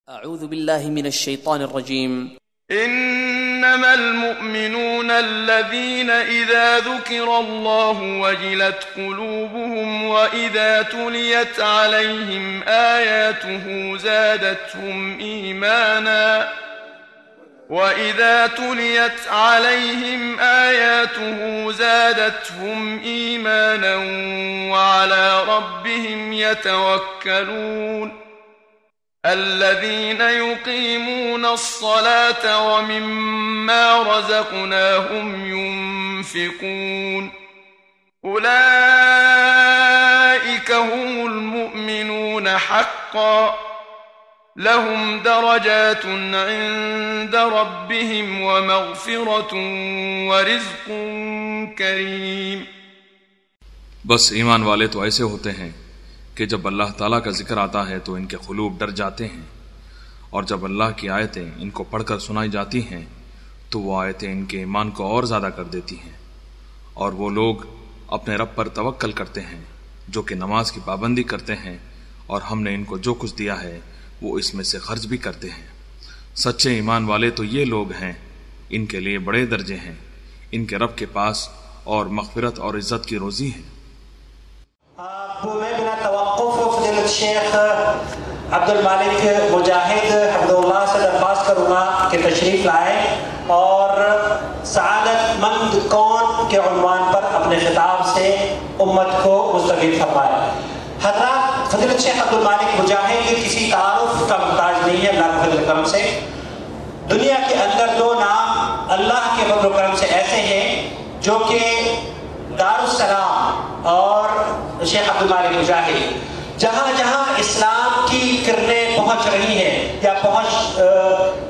اعوذ باللہ من الشیطان الرجیم انما المؤمنون الذين اذا ذكر الله وجلت قلوبهم واذا تليت عليهم آياته زادتهم ايمانا وعلى ربهم يتوكلون الذين يقيمون الصلاة ومما رزقناهم ينفقون أولئك هم المؤمنون حقا لهم درجات عند ربهم ومغفرة ورزق کریم۔ بس ایمان والے تو ایسے ہوتے ہیں کہ جب اللہ تعالیٰ کا ذکر آتا ہے تو ان کے قلوب ڈر جاتے ہیں، اور جب اللہ کی آیتیں ان کو پڑھ کر سنائی جاتی ہیں تو وہ آیتیں ان کے ایمان کو اور زیادہ کر دیتی ہیں، اور وہ لوگ اپنے رب پر توکل کرتے ہیں جو کہ نماز کی پابندی کرتے ہیں، اور ہم نے ان کو جو کچھ دیا ہے وہ اس میں سے خرچ بھی کرتے ہیں۔ سچے ایمان والے تو یہ لوگ ہیں، ان کے لیے بڑے درجے ہیں ان کے رب کے پاس، اور مغفرت اور عزت کی روزی ہے۔ بنا توقف فضیلت الشیخ عبد المالک مجاہد حفظہ اللہ سے درخواست کروں گا کہ تشریف لائیں اور سعادت مند کون کے عنوان پر اپنے خطاب سے امت کو مستفید فرمائیں۔ حضرات، فضیلت شیخ عبد المالک مجاہد کسی تعارف کا محتاج نہیں ہے اللہ کے فضل کرم سے۔ دنیا کے اندر دو نام اللہ کے فضل و کرم سے ایسے ہیں جو کہ دارالسلام اور شیخ عبد المالک مجاہد، جہاں جہاں اسلام کی کرنیں پہنچ رہی ہیں یا پہنچ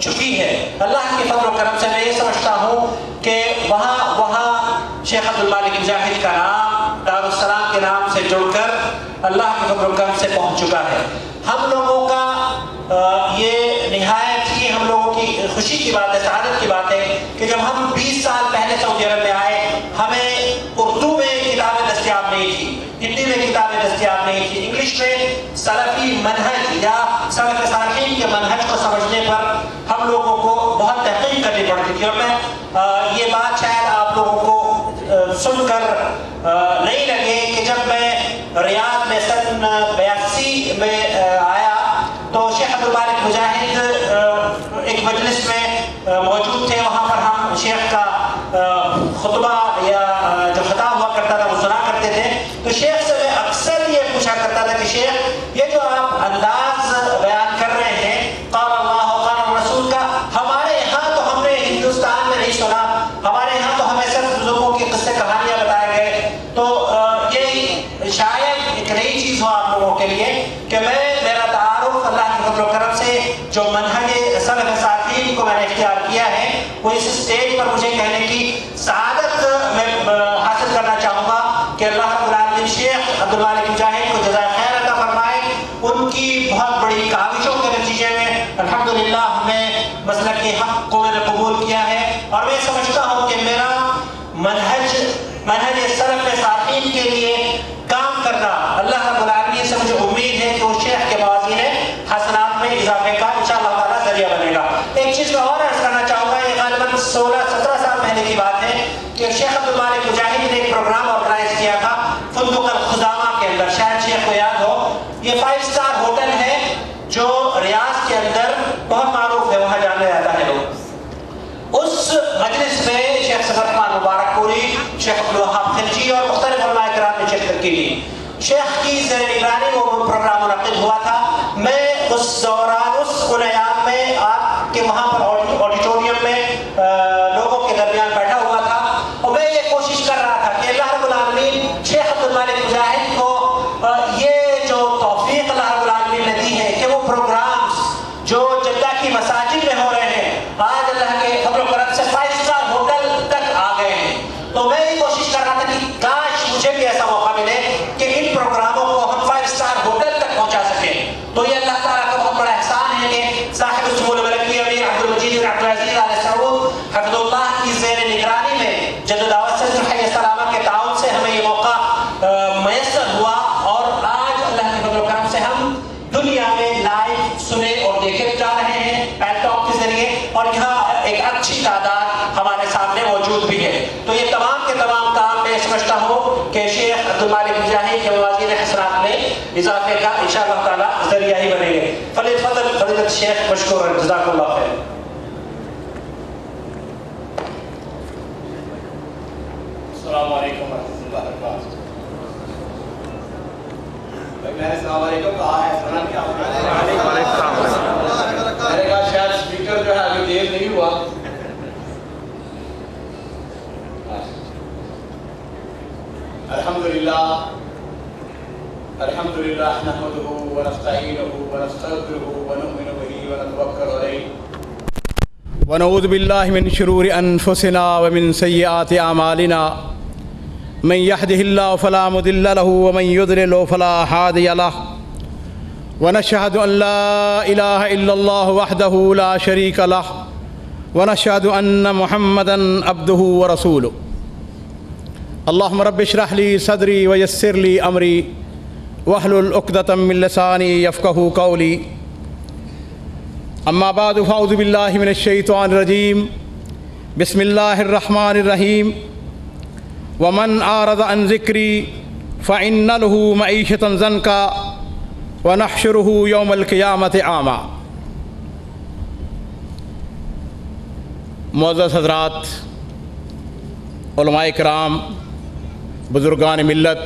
چکی ہیں، اللہ کے فضل و کرم سے میں یہ سمجھتا ہوں کہ وہاں شیخ عبد المالک مجاہد کا نام دارالسلام کے نام سے جڑ کر اللہ کے فضل و کرم سے پہنچ چکا ہے۔ ہم لوگوں کا یہ نہایت ہی ہم لوگوں کی خوشی کی بات ہے، سعادت کی بات ہے کہ جب ہم 20 سال پہلے سعودی عرب میں آئے، ہمیں اردو میں کتابیں دستیاب نہیں تھی، ہندی میں کتابیں دستیاب نہیں تھی، انگلش میں سلفی منہج یا سلف صالحین کے منہج کو سمجھنے پر ہم لوگوں کو بہت تحقیق کرنی پڑتی تھی۔ اور میں یہ بات شاید آپ لوگوں کو سن کر نہیں لگے کہ جب میں ریاض میں سن 82 میں آیا تو شیخ عبد المالک مجاہد ایک مجلس میں موجود تھے، وہاں پر ہم شیخ کا خطبہ یا جو خطاب ہوا کرتا تھا وہ سنا کرتے تھے۔ تو شیخ سے میں اکثر یہ پوچھا کرتا تھا کہ شیخ، یہ جو آپ انداز بیان کر رہے ہیں قال اللہ قال رسول کا، ہمارے یہاں تو ہم نے ہندوستان میں نہیں سنا، ہمارے یہاں تو ہمیں صرف بزرگوں کی قصے کہانیاں بتائے گئے۔ تو یہ شاید ایک نئی چیز ہو آپ لوگوں کے لیے کہ میرا تعارف اللہ کے فضل و کرم سے جو منہج سلف صالحین کو میں نے اختیار کیا ہے وہ اس اسٹیج پر مجھے کہنے کی سعادت میں حاصل کرنا چاہوں گا کہ اللہ رب العالمین شیخ عبد المالک مجاہد کو جزائے خیر عطا فرمائے۔ ان کی بہت بڑی کاوشوں کے نتیجے میں الحمدللہ ہمیں مسلک حق کو میں نے قبول کیا ہے، اور میں سمجھتا ہوں کہ میرا منہج سلف صالحین کے لیے کام کرنا اللہ رب العالمین سے مجھے امید ہے کہ وہ شیخ کے موازین حسنات میں اضافے کا انشاءاللہ تعالیٰ ذریعہ بنے گا۔ ایک چیز میں اور عرض کرنا چاہوں گا، یہ غالباً 16-17 سال پہلے کی بات ہے کہ شیخ عبد المالک مجاہد نے ایک پروگرام آرگنائز کیا تھا فندق الخزامہ کے اندر، شاید شیخ کو یاد ہو، یہ 5 اسٹار ہوٹل ہے جو ریاض کے اندر بہت معروف ہے، وہاں جانے جاتا ہے لوگ۔ اس مجلس میں شیخ صفر رحمان مبارک پوری، شیخ عبدالوہاب خلجی اور مختلف علماء کرام نے شرکت کی تھی۔ شیخ کی زیر نگرانی وہ پروگرام منعقد ہوا تھا۔ میں اس دوران ان ایام میں آپ کے وہاں پر آڈیٹوریم میں لوگوں کے درمیان بیٹھا ہوا تھا، اور میں یہ کوشش کر رہا تھا کہ اللہ رب العالمین شیخ عبد المالک مجاہد کو یہ جو توفیق اللہ رب العالمین نے دی ہے کہ وہ پروگرامز جو جدہ کی مساجد میں ہو رہے ہیں آج اللہ کے فضل و کرم سے 5 اسٹار ہوٹل تک آ گئے ہیں۔ تو میں یہ کوشش کر رہا تھا کہ کاش مجھے بھی ایسا موقع ملے کہ ان پروگراموں کو ہم 5 اسٹار ہوٹل تک پہنچا سکیں۔ تو یہ اللہ تعالیٰ کا بہت بڑا احسان ہے کہ صاحب السمو الملکی امیر عبد المجید بن عبد العزیز آل سعود حفظ اللہ کی زیر نگرانی میں جد دعوت سے حی السلامہ کے تعاون سے ہمیں یہ موقع میسر ہوا، اور آج اللہ کے فضل و کرم سے ہم دنیا میں لائیو سنے اور دیکھے جا اچھی تعداد ہمارے سامنے موجود بھی ہے. تو یہ تمام کے تمام کام میں سمجھتا ہوں کہ شیخ عبدالمالک مجاہد کے موازین حسنات میں اضافے کا انشاءاللہ تعالی ذریعہ ہی بنیں گے. فلیتفضل فضیلت شیخ مشکور، جزاک اللہ خیر. السلام علیکم ورحمۃ اللہ وبرکاتہ. میں نے السلام علیکم کہا ہے، سلام کیا میں نے کہا شاید اسپیکر جو ہے ابھی تیز نہیں ہوا. الحمدللہ الحمدللہ نحمدہ ونستعینہ ونستغفرہ ونؤمن بہ ونتوکل علیہ ونعوذ باللہ من شرور انفسنا ومن سیئات اعمالنا من يهده الله فلا مضل له ومن يضلل فلا هادي له ونشهد أن لا إله إلا الله وحده لا شريك له ونشهد أن محمدا عبده ورسوله. اللهم رب اشرح لي صدري ويسر لي أمري واحلل عقدة من لساني يفقهوا قولي. أما بعد فأعوذ بالله من الشيطان الرجيم. بسم الله الرحمن الرحيم. ومن أعرض عن ذكري فإن له معيشة ضنكا ونحشره يوم القيامة أعمى. معزز حضرات، علماء کرام، بزرگان ملت،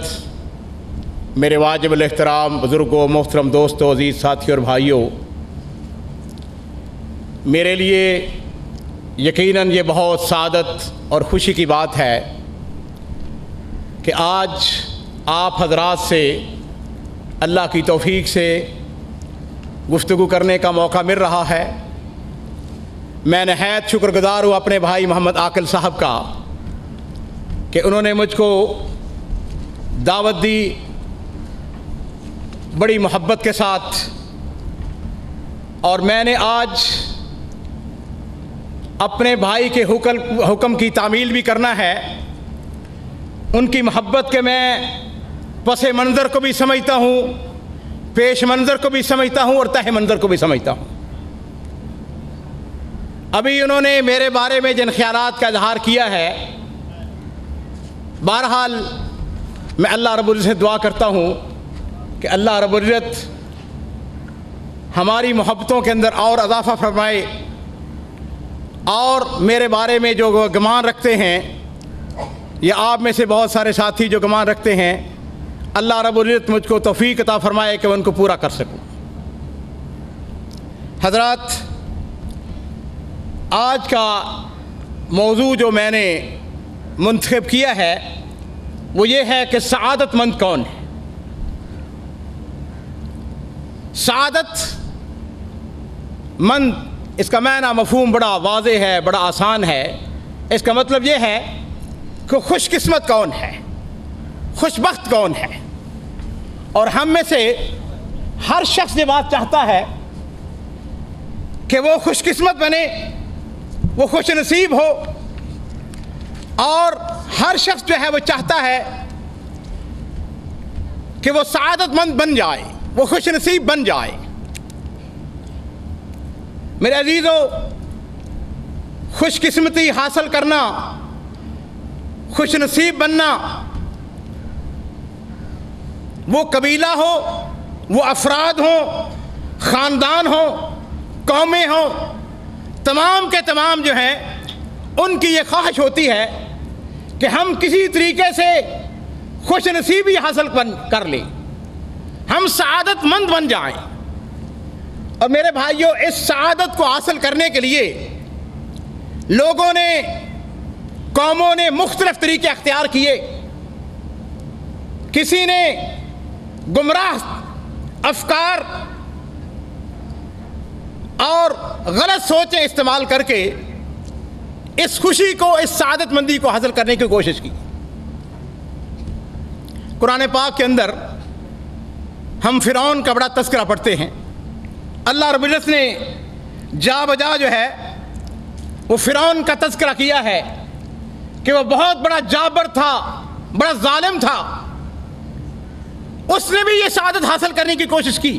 میرے واجب الاحترام بزرگوں، محترم دوستوں، عزیز ساتھیوں اور بھائیوں، میرے لیے یقیناً یہ بہت سعادت اور خوشی کی بات ہے کہ آج آپ حضرات سے اللہ کی توفیق سے گفتگو کرنے کا موقع مل رہا ہے. میں نہایت شکر گزار ہوں اپنے بھائی محمد عاقل صاحب کا کہ انہوں نے مجھ کو دعوت دی بڑی محبت کے ساتھ، اور میں نے آج اپنے بھائی کے حکم کی تعمیل بھی کرنا ہے. ان کی محبت کے میں پس منظر کو بھی سمجھتا ہوں، پیش منظر کو بھی سمجھتا ہوں اور تہ منظر کو بھی سمجھتا ہوں. ابھی انہوں نے میرے بارے میں جن خیالات کا اظہار کیا ہے، بہرحال میں اللہ رب العزت سے دعا کرتا ہوں کہ اللہ رب العزت ہماری محبتوں کے اندر اور اضافہ فرمائے، اور میرے بارے میں جو گمان رکھتے ہیں یا آپ میں سے بہت سارے ساتھی جو گمان رکھتے ہیں، اللہ رب العزت مجھ کو توفیق عطا فرمائے کہ میں ان کو پورا کر سکوں. حضرات، آج کا موضوع جو میں نے منتخب کیا ہے وہ یہ ہے کہ سعادت مند کون ہے. سعادت مند، اس کا معنی مفہوم بڑا واضح ہے، بڑا آسان ہے. اس کا مطلب یہ ہے کہ خوش قسمت کون ہے، خوش بخت کون ہے. اور ہم میں سے ہر شخص یہ بات چاہتا ہے کہ وہ خوش قسمت بنے، وہ خوش نصیب ہو، اور ہر شخص جو ہے وہ چاہتا ہے کہ وہ سعادت مند بن جائے، وہ خوش نصیب بن جائے. میرے عزیزو، خوش قسمتی حاصل کرنا، خوش نصیب بننا، وہ قبیلہ ہو، وہ افراد ہوں، خاندان ہوں، قومیں ہوں، تمام کے تمام جو ہیں ان کی یہ خواہش ہوتی ہے کہ ہم کسی طریقے سے خوش نصیبی حاصل کر لیں، ہم سعادت مند بن جائیں. اور میرے بھائیوں، اس سعادت کو حاصل کرنے کے لیے لوگوں نے، قوموں نے مختلف طریقے اختیار کیے. کسی نے گمراہ افکار اور غلط سوچیں استعمال کر کے اس خوشی کو، اس سعادت مندی کو حاصل کرنے کی کوشش کی. قرآن پاک کے اندر ہم فرعون کا بڑا تذکرہ پڑھتے ہیں. اللہ رب العزت نے جا بجا جو ہے وہ فرعون کا تذکرہ کیا ہے کہ وہ بہت بڑا جابر تھا، بڑا ظالم تھا. اس نے بھی یہ سعادت حاصل کرنے کی کوشش کی،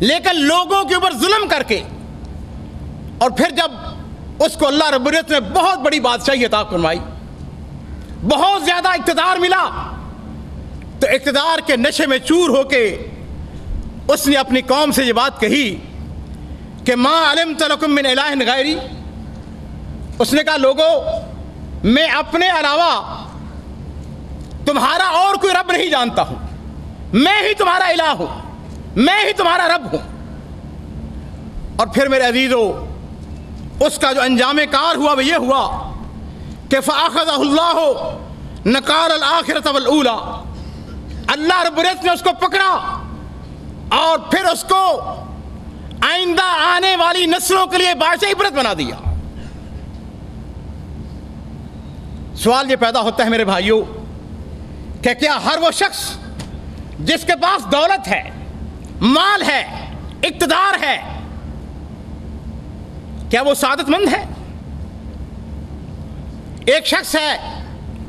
لیکن لوگوں کے اوپر ظلم کر کے، اور پھر جب اس کو اللہ رب العزت نے بہت بڑی بادشاہی عطا فرمائی، بہت زیادہ اقتدار ملا، تو اقتدار کے نشے میں چور ہو کے اس نے اپنی قوم سے یہ بات کہی کہ ما علمت لکم من الہ غیری، اس نے کہا لوگوں میں اپنے علاوہ تمہارا اور کوئی رب نہیں جانتا ہوں، میں ہی تمہارا الہ ہوں، میں ہی تمہارا رب ہوں۔ اور پھر میرے عزیزو اس کا جو انجام کار ہوا وہ یہ ہوا کہ فَأَخَذَهُ اللَّهُ نَكَالَ الْآخِرَةَ وَالْأُولَى، اللہ رب العزت نے اس کو پکڑا اور پھر اس کو آئندہ آنے والی نسلوں کے لیے باعث عبرت بنا دیا۔ سوال یہ پیدا ہوتا ہے میرے بھائیوں کہ کیا ہر وہ شخص جس کے پاس دولت ہے، مال ہے، اقتدار ہے، کیا وہ سعادت مند ہے؟ ایک شخص ہے،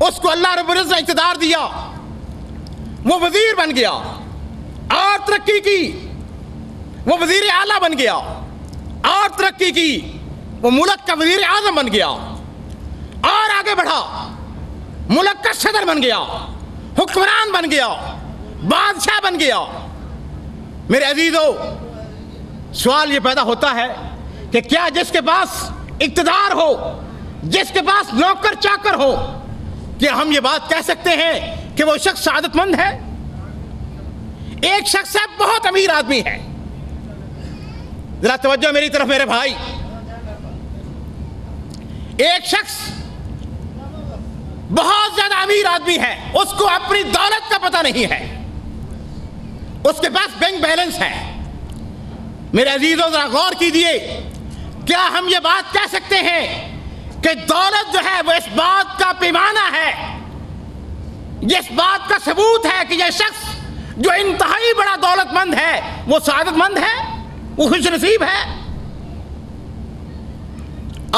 اس کو اللہ رب العزت نے اقتدار دیا، وہ وزیر بن گیا اور ترقی کی، وہ وزیر اعلیٰ بن گیا اور ترقی کی، وہ ملک کا وزیر اعظم بن گیا اور آگے بڑھا، ملک کا صدر بن گیا، حکمران بن گیا، بادشاہ بن گیا۔ میرے عزیزو سوال یہ پیدا ہوتا ہے کہ کیا جس کے پاس اقتدار ہو، جس کے پاس نوکر چاکر ہو، کیا ہم یہ بات کہہ سکتے ہیں کہ وہ شخص سعادت مند ہے؟ ایک شخص ہے، بہت امیر آدمی ہے، ذرا توجہ میری طرف میرے بھائی، ایک شخص بہت زیادہ امیر آدمی ہے، اس کو اپنی دولت کا پتہ نہیں ہے، اس کے پاس بینک بیلنس ہے۔ میرے عزیزوں ذرا غور کیجئے، کیا ہم یہ بات کہہ سکتے ہیں کہ دولت جو ہے وہ اس بات کا پیمانہ ہے، یہ اس بات کا ثبوت ہے کہ یہ شخص جو انتہائی بڑا دولت مند ہے وہ سعادت مند ہے، وہ خوش نصیب ہے؟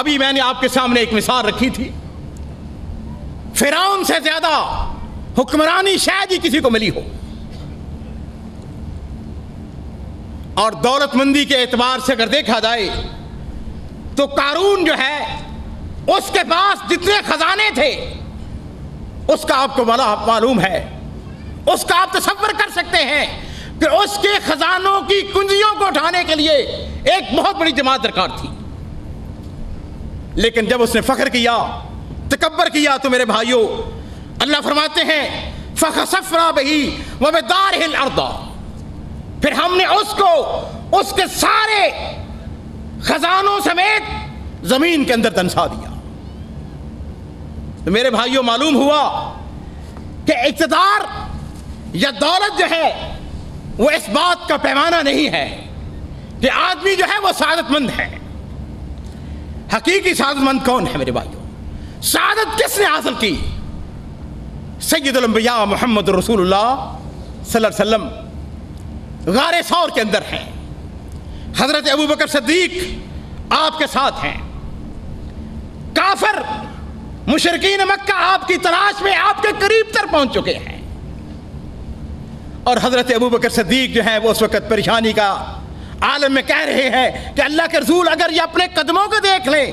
ابھی میں نے آپ کے سامنے ایک مثال رکھی تھی، فرعون سے زیادہ حکمرانی شاید ہی کسی کو ملی ہو، اور دولت مندی کے اعتبار سے اگر دیکھا جائے تو قارون جو ہے اس کے پاس جتنے خزانے تھے اس کا آپ کو معلوم ہے، اس کا آپ تصور کر سکتے ہیں کہ اس کے خزانوں کی کنجیوں کو اٹھانے کے لیے ایک بہت بڑی جماعت درکار تھی، لیکن جب اس نے فخر کیا، تکبر کیا، تو میرے بھائیوں اللہ فرماتے ہیں فَخَسَفْنَا بِهِ وَبِدَارِهِ الْأَرْضَ، پھر ہم نے اس کو اس کے سارے خزانوں سمیت زمین کے اندر دنسا دیا۔ تو میرے بھائیوں معلوم ہوا کہ اقتدار یا دولت جو ہے وہ اس بات کا پیمانہ نہیں ہے کہ آدمی جو ہے وہ سعادت مند ہے۔ حقیقی سعادت مند کون ہے میرے بھائیوں؟ سعادت کس نے حاصل کی؟ سید الانبیاء محمد رسول اللہ صلی اللہ علیہ وسلم غار ثور کے اندر ہیں، حضرت ابوبکر صدیق آپ کے ساتھ ہیں، کافر مشرکین مکہ آپ کی تلاش میں آپ کے قریب تر پہنچ چکے ہیں، اور حضرت ابوبکر صدیق جو ہیں وہ اس وقت پریشانی کا عالم میں کہہ رہے ہیں کہ اللہ کے رسول اگر یہ اپنے قدموں کو دیکھ لیں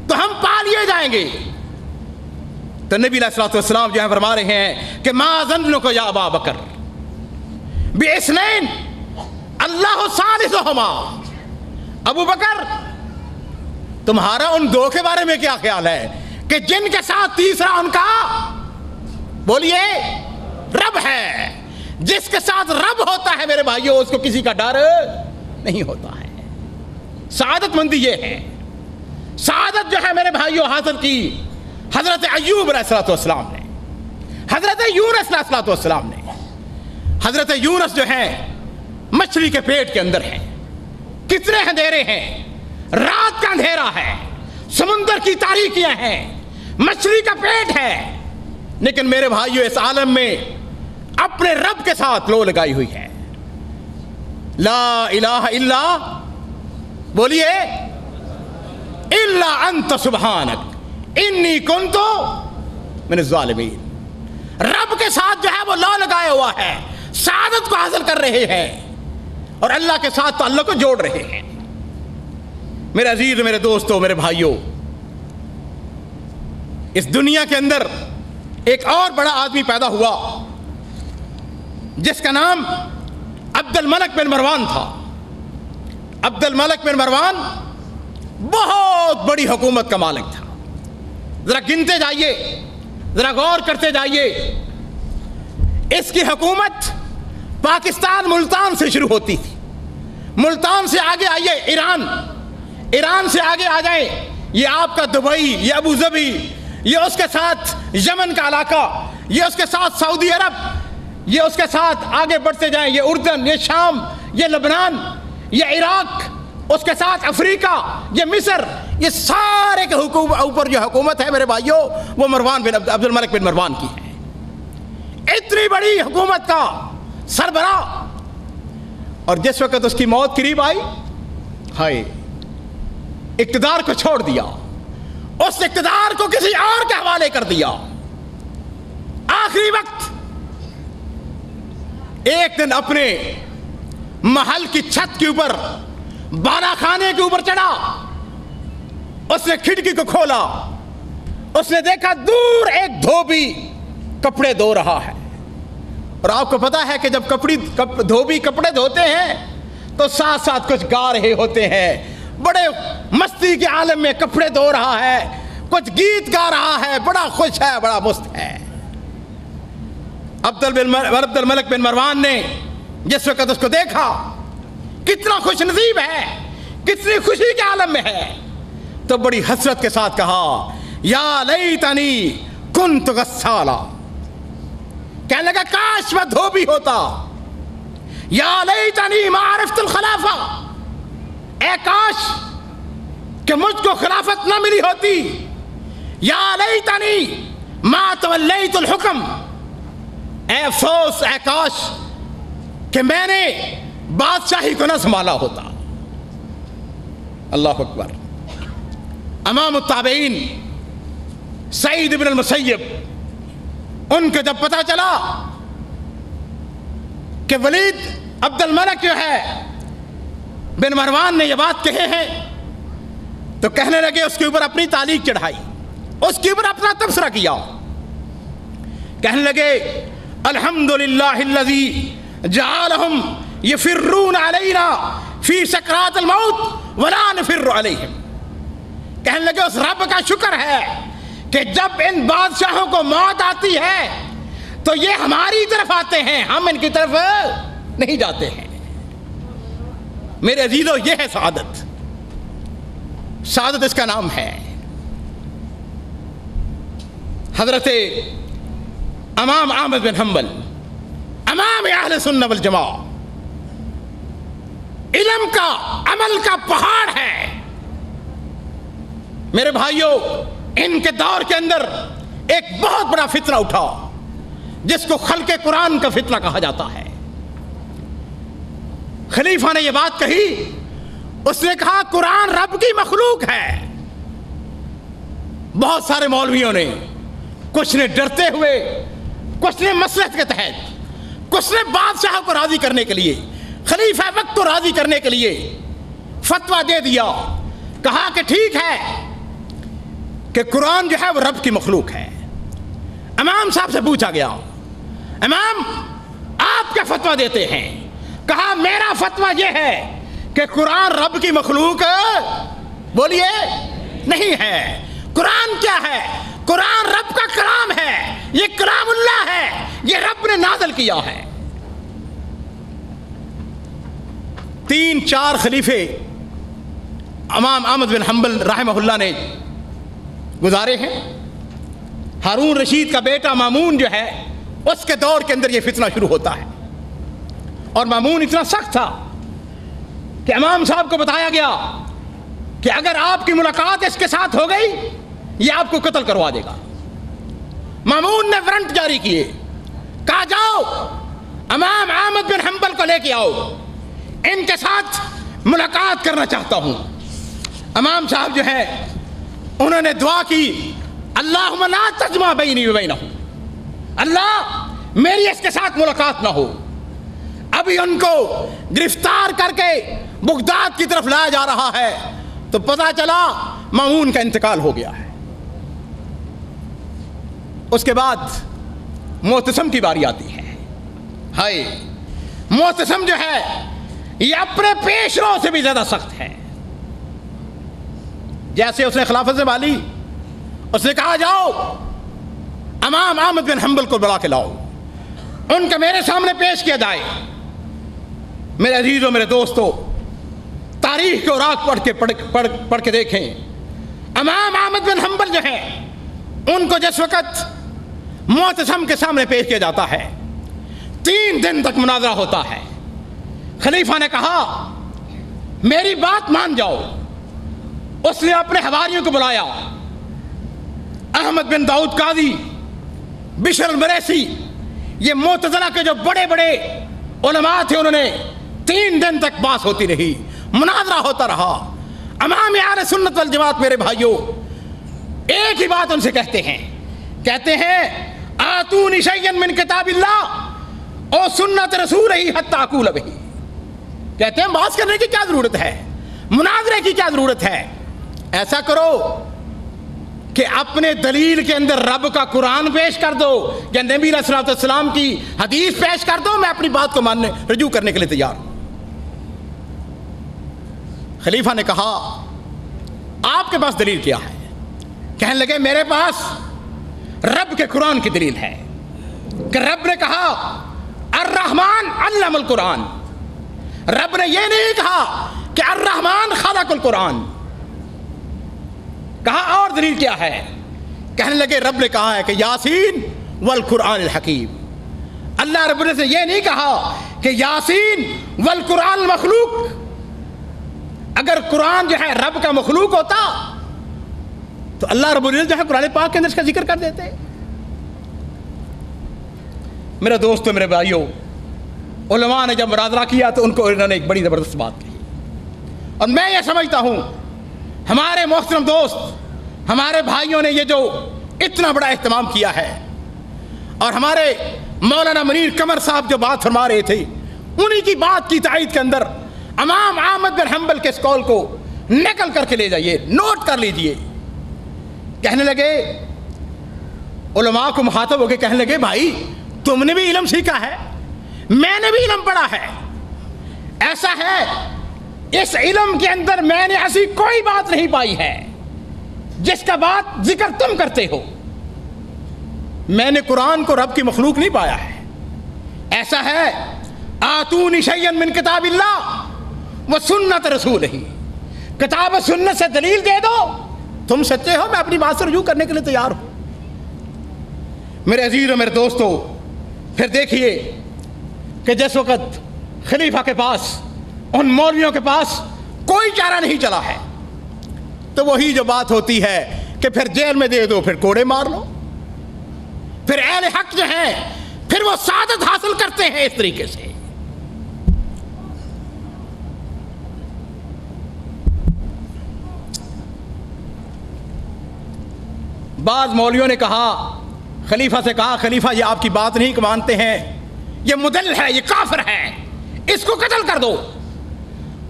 تو ہم پا لیے جائیں گے۔ تو نبی علیہ الصلوۃ والسلام جو ہے فرما رہے ہیں کہ ما ظنک یا ابا بکر باثنین اللہ ثالثہما، ابو بکر تمہارا ان دو کے بارے میں کیا خیال ہے کہ جن کے ساتھ تیسرا ان کا بولیے رب ہے؟ جس کے ساتھ رب ہوتا ہے میرے بھائیوں اس کو کسی کا ڈر نہیں ہوتا ہے۔ سعادت مندی یہ ہے۔ سعادت جو ہے میرے بھائیوں حاصل کی حضرت ایوب علیہ الصلوۃ والسلام نے، حضرت یونس علیہ الصلوۃ والسلام نے۔ حضرت یونس جو ہے مچھلی کے پیٹ کے اندر ہے، کتنے اندھیرے ہیں، رات کا اندھیرا ہے، سمندر کی تاریکیاں ہیں، مچھلی کا پیٹ ہے، لیکن میرے بھائیوں اس عالم میں اپنے رب کے ساتھ لو لگائی ہوئی ہے۔ لا الہ الا بولیے الا انت سبحانک انی کنت من الظالمین۔ رب کے ساتھ جو ہے وہ لو لگایا ہوا ہے، سعادت کو حاصل کر رہے ہیں اور اللہ کے ساتھ تعلق کو جوڑ رہے ہیں۔ میرے عزیز، میرے دوستوں، میرے بھائیوں، اس دنیا کے اندر ایک اور بڑا آدمی پیدا ہوا جس کا نام عبد الملک بن مروان تھا۔ عبد الملک بن مروان بہت بڑی حکومت کا مالک تھا۔ ذرا گنتے جائیے، ذرا غور کرتے جائیے۔ اس کی حکومت پاکستان ملتان سے شروع ہوتی تھی، ملتان سے آگے آئیے ایران، ایران سے آگے آ جائیں یہ آپ کا دبئی، یہ ابو ظبی، یہ اس کے ساتھ یمن کا علاقہ، یہ اس کے ساتھ سعودی عرب، یہ اس کے ساتھ آگے بڑھتے جائیں یہ اردن، یہ شام، یہ لبنان، یہ عراق، اس کے ساتھ افریقہ، یہ مصر، یہ سارے کے اوپر جو حکومت ہے میرے بھائیوں وہ مروان بن عبد الملک بن مروان کی ہے۔ اتنی بڑی حکومت کا سربراہ، اور جس وقت اس کی موت قریب آئی، ہائے، اقتدار کو چھوڑ دیا، اس اقتدار کو کسی اور کے حوالے کر دیا۔ آخری وقت ایک دن اپنے محل کی چھت کے اوپر، بالا خانے کے اوپر چڑھا، اس نے کھڑکی کو کھولا، اس نے دیکھا دور ایک دھوبی کپڑے دھو رہا ہے۔ اور آپ کو پتا ہے کہ جب دھوبی کپڑے دھوتے ہیں تو ساتھ ساتھ کچھ گا رہے ہوتے ہیں، بڑے مستی کے عالم میں کپڑے دھو رہا ہے، کچھ گیت گا رہا ہے، بڑا خوش ہے، بڑا مست ہے۔ عبد الملک بن مروان نے جس وقت اس کو دیکھا، کتنا خوش نصیب ہے، کتنی خوشی کے عالم میں ہے، تو بڑی حسرت کے ساتھ کہا یا لیتنی کنت غسالا، کہنے لگا کاش میں دھوبی ہوتا، یا لیتنی ما عرفت الخلافہ، اے کاش کہ مجھ کو خلافت نہ ملی ہوتی، یا لیتنی ما تولیت الحکم، اے افسوس، اے کاش کہ میں نے بادشاہی کو نہ سنبھالا ہوتا۔ اللہ اکبر۔ امام التابعین سعید بن المسیب، ان کو جب پتا چلا کہ ولید عبد الملک جو ہے بن مروان نے یہ بات کہے ہیں، تو کہنے لگے، اس کے اوپر اپنی تعلیق چڑھائی، اس کے اوپر اپنا تبصرہ کیا، کہنے لگے الحمدللہ الذی جعلہم یفرون علینا فی سکرات الموت ولا نفر علیہم، کہنے لگے اس رب کا شکر ہے کہ جب ان بادشاہوں کو موت آتی ہے تو یہ ہماری طرف آتے ہیں، ہم ان کی طرف نہیں جاتے ہیں۔ میرے عزیزو، یہ ہے سعادت، سعادت اس کا نام ہے۔ حضرت امام احمد بن حنبل، امام اہل سنت والجماعہ، علم کا، عمل کا پہاڑ ہے۔ میرے بھائیوں، ان کے دور کے اندر ایک بہت بڑا فتنہ اٹھا جس کو خلق قرآن کا فتنہ کہا جاتا ہے۔ خلیفہ نے یہ بات کہی، اس نے کہا قرآن رب کی مخلوق ہے۔ بہت سارے مولویوں نے، کچھ نے ڈرتے ہوئے، کچھ نے مصلحت کے تحت، کچھ نے بادشاہ کو راضی کرنے کے لیے، خلیفہ وقت کو راضی کرنے کے لیے فتویٰ دے دیا، کہا کہ ٹھیک ہے کہ قرآن جو ہے وہ رب کی مخلوق ہے۔ امام صاحب سے پوچھا گیا، امام آپ کیا فتویٰ دیتے ہیں؟ کہا میرا فتویٰ یہ ہے کہ قرآن رب کی مخلوق بولیے نہیں ہے۔ قرآن کیا ہے؟ قرآن رب کا کلام ہے، یہ کلام اللہ ہے، یہ رب نے نازل کیا ہے۔ 3-4 خلیفے امام احمد بن حنبل رحمہ اللہ نے گزارے ہیں۔ ہارون رشید کا بیٹا مامون جو ہے، اس کے دور کے اندر یہ فتنہ شروع ہوتا ہے، اور مامون اتنا سخت تھا کہ امام صاحب کو بتایا گیا کہ اگر آپ کی ملاقات اس کے ساتھ ہو گئی یہ آپ کو قتل کروا دے گا۔ مامون نے وارنٹ جاری کیے، کہا جاؤ امام احمد بن حنبل کو لے کے آؤ، ان کے ساتھ ملاقات کرنا چاہتا ہوں۔ امام صاحب جو ہے انہوں نے دعا کی، اللہم لا تجمع بینی و بینہ، اللہ میری اس کے ساتھ ملاقات نہ ہو۔ ابھی ان کو گرفتار کر کے بغداد کی طرف لایا جا رہا ہے تو پتا چلا مامون کا انتقال ہو گیا ہے۔ اس کے بعد معتصم کی باری آتی ہے۔ ہائے، معتصم جو ہے یہ اپنے پیش رو سے بھی زیادہ سخت ہے۔ جیسے اس نے خلافت سنبھالی، اس نے کہا جاؤ امام احمد بن حنبل کو بلا کے لاؤ، ان کا میرے سامنے پیش کیا جائے۔ میرے عزیزوں، میرے دوستوں، تاریخ کے اوراق پڑھ کے دیکھیں، امام احمد بن حنبل جو ہے ان کو جس وقت معتصم کے سامنے پیش کیا جاتا ہے 3 دن تک مناظرہ ہوتا ہے۔ خلیفہ نے کہا میری بات مان جاؤ۔ اس نے اپنے حواریوں کو بلایا، احمد بن داؤد قاضی، بشر المریسی، یہ معتزلہ کے جو بڑے بڑے علماء تھے، انہوں نے 3 دن تک بحث ہوتی رہی، مناظرہ ہوتا رہا۔ امام اہل سنت والجماعت میرے بھائیوں ایک ہی بات ان سے کہتے ہیں آتونی شیئا من کتاب اللہ او سنت رسول ہی حتی اقول بہ۔ کہتے ہیں بحث کرنے کی کیا ضرورت ہے، مناظرے کی کیا ضرورت ہے؟ ایسا کرو کہ اپنے دلیل کے اندر رب کا قرآن پیش کر دو یا نبی علیہ الصلوۃ والسلام کی حدیث پیش کر دو، میں اپنی بات کو ماننے رجوع کرنے کے لیے تیار ہوں۔ خلیفہ نے کہا آپ کے پاس دلیل کیا ہے؟ کہنے لگے میرے پاس رب کے قرآن کی دلیل ہے کہ رب نے کہا الرحمن علم القرآن۔ رب نے یہ نہیں کہا کہ الرحمن خلق القرآن۔ کہا اور دلیل کیا ہے؟ کہنے لگے رب نے کہا ہے کہ یاسین والقرآن الحکیم۔ اللہ رب نے یہ نہیں کہا کہ یاسین والقرآن المخلوق۔ اگر قرآن جو ہے رب کا مخلوق ہوتا تو اللہ رب العزت جو ہے قرآن پاک کے اندر اس کا ذکر کر دیتے۔ میرے دوستو، میرے بھائیوں، علماء نے جب مناظرہ کیا تو انہوں نے ایک بڑی زبردست بات کہی، اور میں یہ سمجھتا ہوں ہمارے محترم دوست، ہمارے بھائیوں نے یہ جو اتنا بڑا اہتمام کیا ہے، اور ہمارے مولانا منیر قمر صاحب جو بات فرما رہے تھے، انہی کی بات کی تائید کے اندر امام احمد بن حنبل کے اس قول کو نقل کر کے لے جائیے، نوٹ کر لیجئے۔ کہنے لگے علماء کو مخاطب ہو کے کہنے لگے بھائی تم نے بھی علم سیکھا ہے، میں نے بھی علم پڑھا ہے، ایسا ہے اس علم کے اندر میں نے ایسی کوئی بات نہیں پائی ہے جس کا بات ذکر تم کرتے ہو۔ میں نے قرآن کو رب کی مخلوق نہیں پایا ہے۔ ایسا ہے آتونی شیئا من کتاب اللہ و سنت رسول ہی، کتاب و سنت سے دلیل دے دو، تم سچے ہو، میں اپنی بات سے رجوع کرنے کے لیے تیار ہوں۔ میرے عزیز و میرے دوستو، پھر دیکھیے کہ جس وقت خلیفہ کے پاس، ان مولویوں کے پاس کوئی چارہ نہیں چلا ہے، تو وہی جو بات ہوتی ہے کہ پھر جیل میں دے دو، پھر کوڑے مار لو۔ پھر اہل حق جو ہیں پھر وہ سعادت حاصل کرتے ہیں اس طریقے سے۔ بعض مولویوں نے کہا، خلیفہ سے کہا خلیفہ یہ آپ کی بات نہیں مانتے ہیں، یہ مدل ہے، یہ کافر ہے، اس کو قتل کر دو۔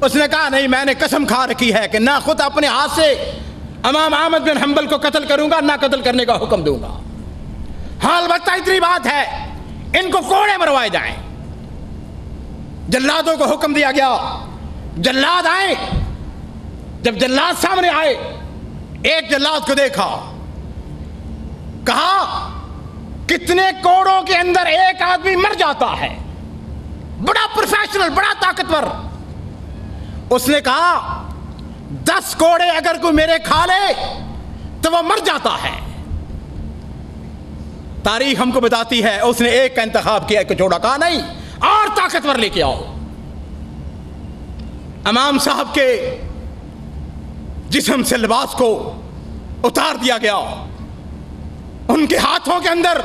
اس نے کہا نہیں، میں نے قسم کھا رکھی ہے کہ نہ خود اپنے ہاتھ سے امام احمد بن حنبل کو قتل کروں گا، نہ قتل کرنے کا حکم دوں گا۔ ہاں البتہ اتنی بات ہے ان کو کوڑے مروائے جائیں۔ جلادوں کو حکم دیا گیا، جلاد آئے۔ جب جلاد سامنے آئے، ایک جلاد کو دیکھا، کہا کتنے کوڑوں کے اندر ایک آدمی مر جاتا ہے، بڑا پروفیشنل، بڑا طاقتور۔ اس نے کہا 10 کوڑے اگر کوئی میرے کھا لے تو وہ مر جاتا ہے۔ تاریخ ہم کو بتاتی ہے اس نے ایک کا انتخاب کیا، ایک چھوڑا، کہا نہیں اور طاقتور لے کے آؤ۔ امام صاحب کے جسم سے لباس کو اتار دیا گیا، ان کے ہاتھوں کے اندر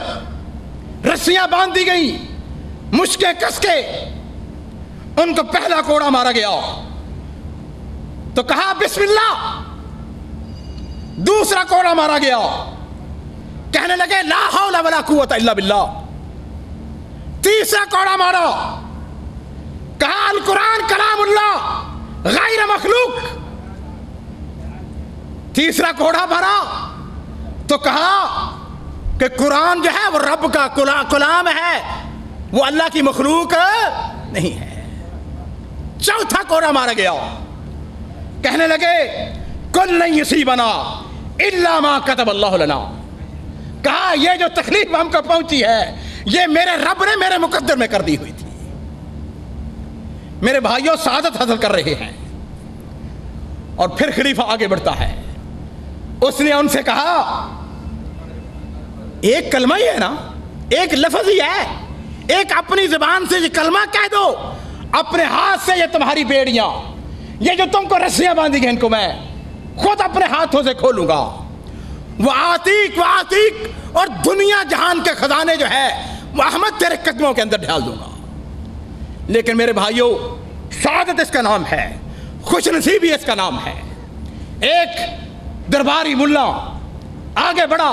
رسیاں باندھ دی گئی، مشکیں کس کے ان کو پہلا کوڑا مارا گیا تو کہا بسم اللہ، دوسرا کوڑا مارا گیا، کہنے لگے لا حول ولا قوت الا باللہ، تیسرا کوڑا مارا، کہا القرآن کلام اللہ غیر مخلوق، تیسرا کوڑا بھرا تو کہا کہ قرآن جو ہے وہ رب کا کلام ہے، وہ اللہ کی مخلوق نہیں ہے۔ چوتھا کوڑا مارا گیا، کہنے لگے کل لن یصیبنا الا ما کتب اللہ لنا، کہا یہ جو تکلیف ہم کو پہنچی ہے یہ میرے رب نے میرے مقدر میں کر دی ہوئی تھی۔ میرے بھائیوں سعادت حاصل کر رہے ہیں، اور پھر خلیفہ آگے بڑھتا ہے، اس نے ان سے کہا ایک کلمہ ہی ہے نا، ایک لفظ ہی ہے، ایک اپنی زبان سے یہ کلمہ کہہ دو، اپنے ہاتھ سے یہ تمہاری بیڑیاں، یہ جو تم کو رسیاں باندھی ہیں ان کو میں خود اپنے ہاتھوں سے کھولوں گا، وہ آتیک اور دنیا جہان کے خزانے جو ہے وہ احمد تیرے قدموں کے اندر ڈال دوں گا۔ لیکن میرے بھائیوں سعادت اس کا نام ہے، خوش نصیبی اس کا نام ہے۔ ایک درباری ملا آگے بڑھا،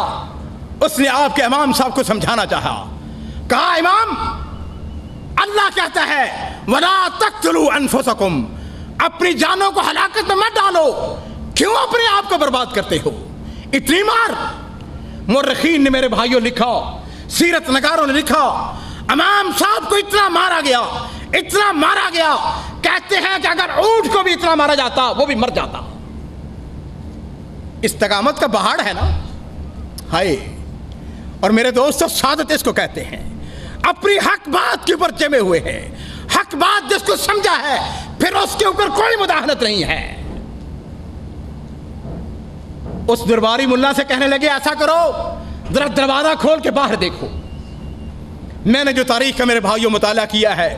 اس نے آپ کے امام صاحب کو سمجھانا چاہا، کہا امام اللہ کہتا ہے وَلَا تَقْتُلُوا أَنفُسَكُمْ، اپنی جانوں کو ہلاکت میں مت ڈالو، کیوں اپنے آپ کو برباد کرتے ہو؟ اتنی مار؟ مورخین نے میرے بھائیوں لکھا، سیرت نگاروں نے لکھا، امام صاحب کو اتنا مارا گیا، اتنا مارا گیا، کہتے ہیں کہ اگر اونٹ کو بھی اتنا مارا جاتا وہ بھی مر جاتا۔ استقامت کا پہاڑ ہے نا، ہائے۔ اور میرے دوستو سعادت اس کو کہتے ہیں، اپنی حق بات کے اوپر جمے ہوئے ہیں، حق بات جس کو سمجھا ہے پھر اس کے اوپر کوئی مداخلت نہیں ہے۔ اس درباری ملا سے کہنے لگے ایسا کرو ذرا دروازہ کھول کے باہر دیکھو۔ میں نے جو تاریخ کا میرے بھائیوں مطالعہ کیا ہے،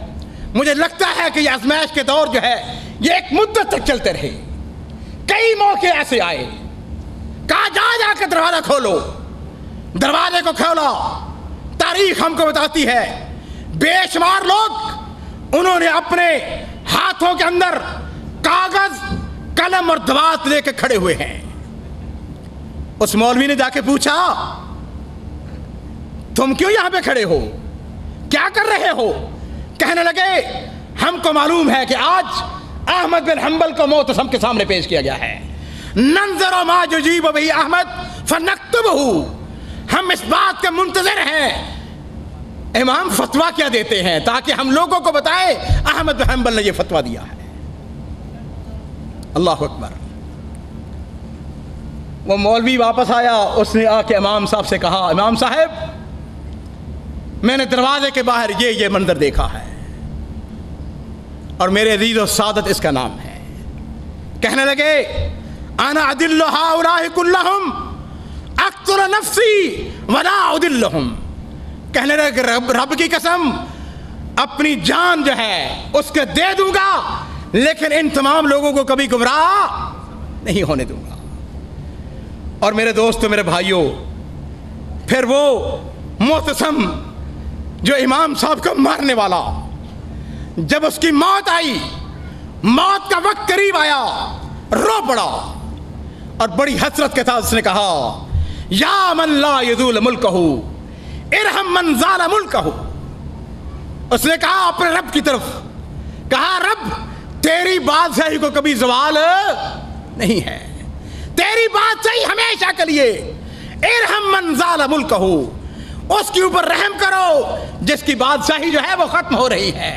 مجھے لگتا ہے کہ یہ آزمائش کے دور جو ہے یہ ایک مدت تک چلتے رہے، کئی موقع ایسے آئے، کہا جا کے دروازہ کھولو، دروازے کو کھولا۔ تاریخ ہم کو بتاتی ہے بے شمار لوگ انہوں نے اپنے ہاتھوں کے اندر کاغذ قلم اور دوات لے کے کھڑے ہوئے ہیں۔ اس مولوی نے جا کے پوچھا تم کیوں یہاں پہ کھڑے ہو، کیا کر رہے ہو؟ کہنے لگے ہم کو معلوم ہے کہ آج احمد بن حنبل کو معتصم کے سامنے پیش کیا گیا ہے، ننظر ما یجیب بہ احمد فنکتبہ، ہم اس بات کے منتظر ہیں امام فتویٰ کیا دیتے ہیں تاکہ ہم لوگوں کو بتائیں احمد بن حنبل نے یہ فتویٰ دیا ہے۔ اللہ اکبر۔ وہ مولوی واپس آیا، اس نے آ کے امام صاحب سے کہا امام صاحب میں نے دروازے کے باہر یہ منظر دیکھا ہے، اور میرے عزیز و سعادت اس کا نام ہے۔ کہنے لگے انا اذل هؤلاء كلهم اقتل نفسی ولا اذلهم، کہنے لگے رب کی قسم اپنی جان جو ہے اس کے دے دوں گا لیکن ان تمام لوگوں کو کبھی گمراہ نہیں ہونے دوں گا۔ اور میرے دوستو میرے بھائیوں پھر وہ معتصم جو امام صاحب کو مارنے والا، جب اس کی موت آئی، موت کا وقت قریب آیا، رو پڑا اور بڑی حسرت کے ساتھ اس نے کہا یا من لا یزول ملکہ ارحم من زال ملکہ۔ اس نے کہا اپنے رب کی طرف، کہا رب تیری بادشاہی کو کبھی زوال نہیں ہے، تیری بادشاہی ہمیشہ کے لیے، ارحم من زال ملکہ، اس کے اوپر رحم کرو جس کی بادشاہی جو ہے وہ ختم ہو رہی ہے۔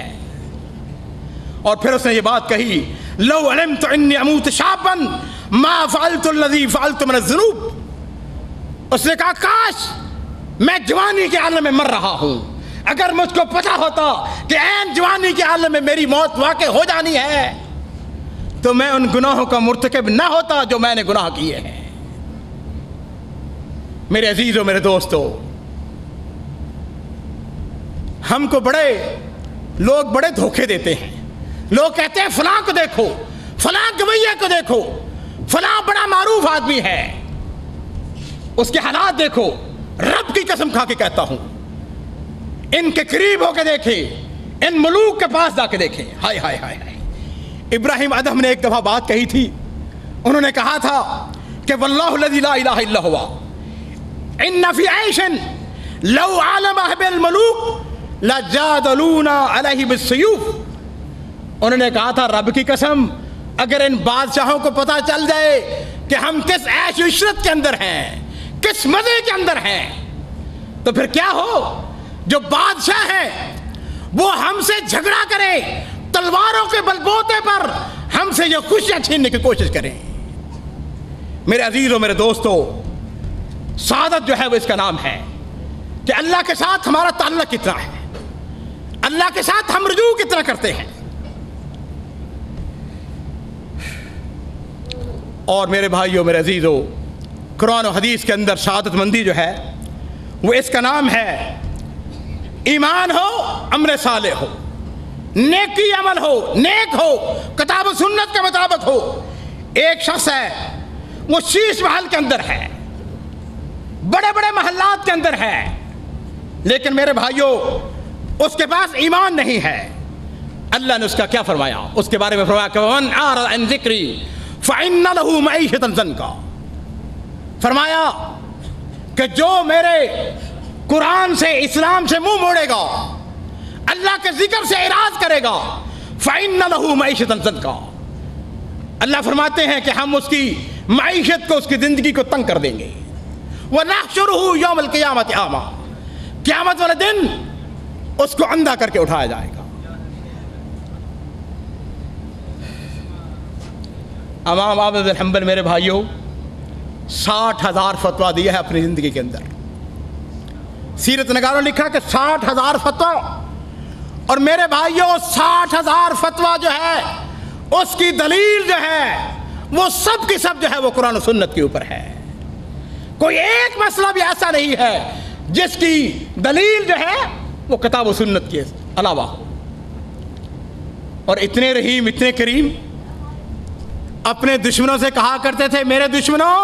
اور پھر اس نے یہ بات کہی لو علمت انی اموت شابا ما فعلت الذی فعلت من الذنوب، اس نے کہا کاش میں جوانی کے عالم میں مر رہا ہوں، اگر مجھ کو پتا ہوتا کہ عین جوانی کے عالم میں میری موت واقع ہو جانی ہے تو میں ان گناہوں کا مرتکب نہ ہوتا جو میں نے گناہ کیے ہیں۔ میرے عزیزوں میرے دوستو ہم کو لوگ بڑے دھوکے دیتے ہیں، لوگ کہتے ہیں فلاں کو دیکھو، فلاں گویے کو دیکھو، فلاں بڑا معروف آدمی ہے، اس کے حالات دیکھو۔ رب کی قسم کھا کے کہتا ہوں ان کے قریب ہو کے دیکھیں، ان ملوک کے پاس جا کے دیکھیں۔ ہائے ہائے ہائے ہائے۔ ابراہیم ادم نے ایک دفعہ بات کہی تھی، انہوں نے کہا تھا کہ واللہ الذی لا الہ الا ہوا ان فی عیش لو عالمہ بالملوک لجادلونا علیہ بالسیوف۔ انہوں نے کہا تھا رب کی قسم اگر ان بادشاہوں کو پتا چل جائے کہ ہم کس عیش و عشرت کے اندر ہیں، کس مزے کے اندر ہیں، تو پھر کیا ہو جو بادشاہ ہے وہ ہم سے جھگڑا کرے، تلواروں کے بلبوتے پر ہم سے یہ خوشیاں چھیننے کی کوشش کریں۔ میرے عزیزوں، میرے دوستو، سعادت جو ہے وہ اس کا نام ہے کہ اللہ کے ساتھ ہمارا تعلق کتنا ہے، اللہ کے ساتھ ہم رجوع کتنا کرتے ہیں۔ اور میرے بھائیوں، میرے عزیزوں، قرآن و حدیث کے اندر سعادت مندی جو ہے وہ اس کا نام ہے ایمان ہو، امر صالح ہو، نیکی عمل ہو، نیک ہو، کتاب و سنت کے مطابق ہو۔ ایک شخص ہے وہ شیش محل کے اندر ہے، بڑے بڑے محلات کے اندر ہے، لیکن میرے بھائیوں اس کے پاس ایمان نہیں ہے۔ اللہ نے اس کا کیا فرمایا؟ اس کے بارے میں فرمایا کہ وَمَنْ أَعْرَضَ عَنْ ذِكْرِي فَإِنَّ لَهُ مَعِيشَةً ضَنْكًا، فرمایا کہ جو میرے قرآن سے، اسلام سے منہ موڑے گا، اللہ کے ذکر سے اعراض کرے گا، فَإِنَّ لَهُ مَعِيشَةً ضَنْكًا، اللہ فرماتے ہیں کہ ہم اس کی معیشت کو، اس کی زندگی کو تنگ کر دیں گے۔ وَنَحْشُرُهُ يَوْمَ الْقِيَامَةِ أَعْمَىٰ، قیامت والے دن اس کو اندھا کر کے اٹھایا جائے گا۔ امام احمد بن حنبل میرے بھائیوں 60,000 فتویٰ دیا ہے اپنی زندگی کے اندر۔ سیرت نگاروں نے لکھا کہ 60,000 فتویٰ، اور میرے بھائیوں 60,000 فتویٰ جو ہے اس کی دلیل جو ہے وہ سب کی سب جو ہے وہ قرآن و سنت کے اوپر ہے۔ کوئی ایک مسئلہ بھی ایسا نہیں ہے جس کی دلیل جو ہے وہ کتاب و سنت کے علاوہ ہو۔ اور اتنے رحیم، اتنے کریم، اپنے دشمنوں سے کہا کرتے تھے میرے دشمنوں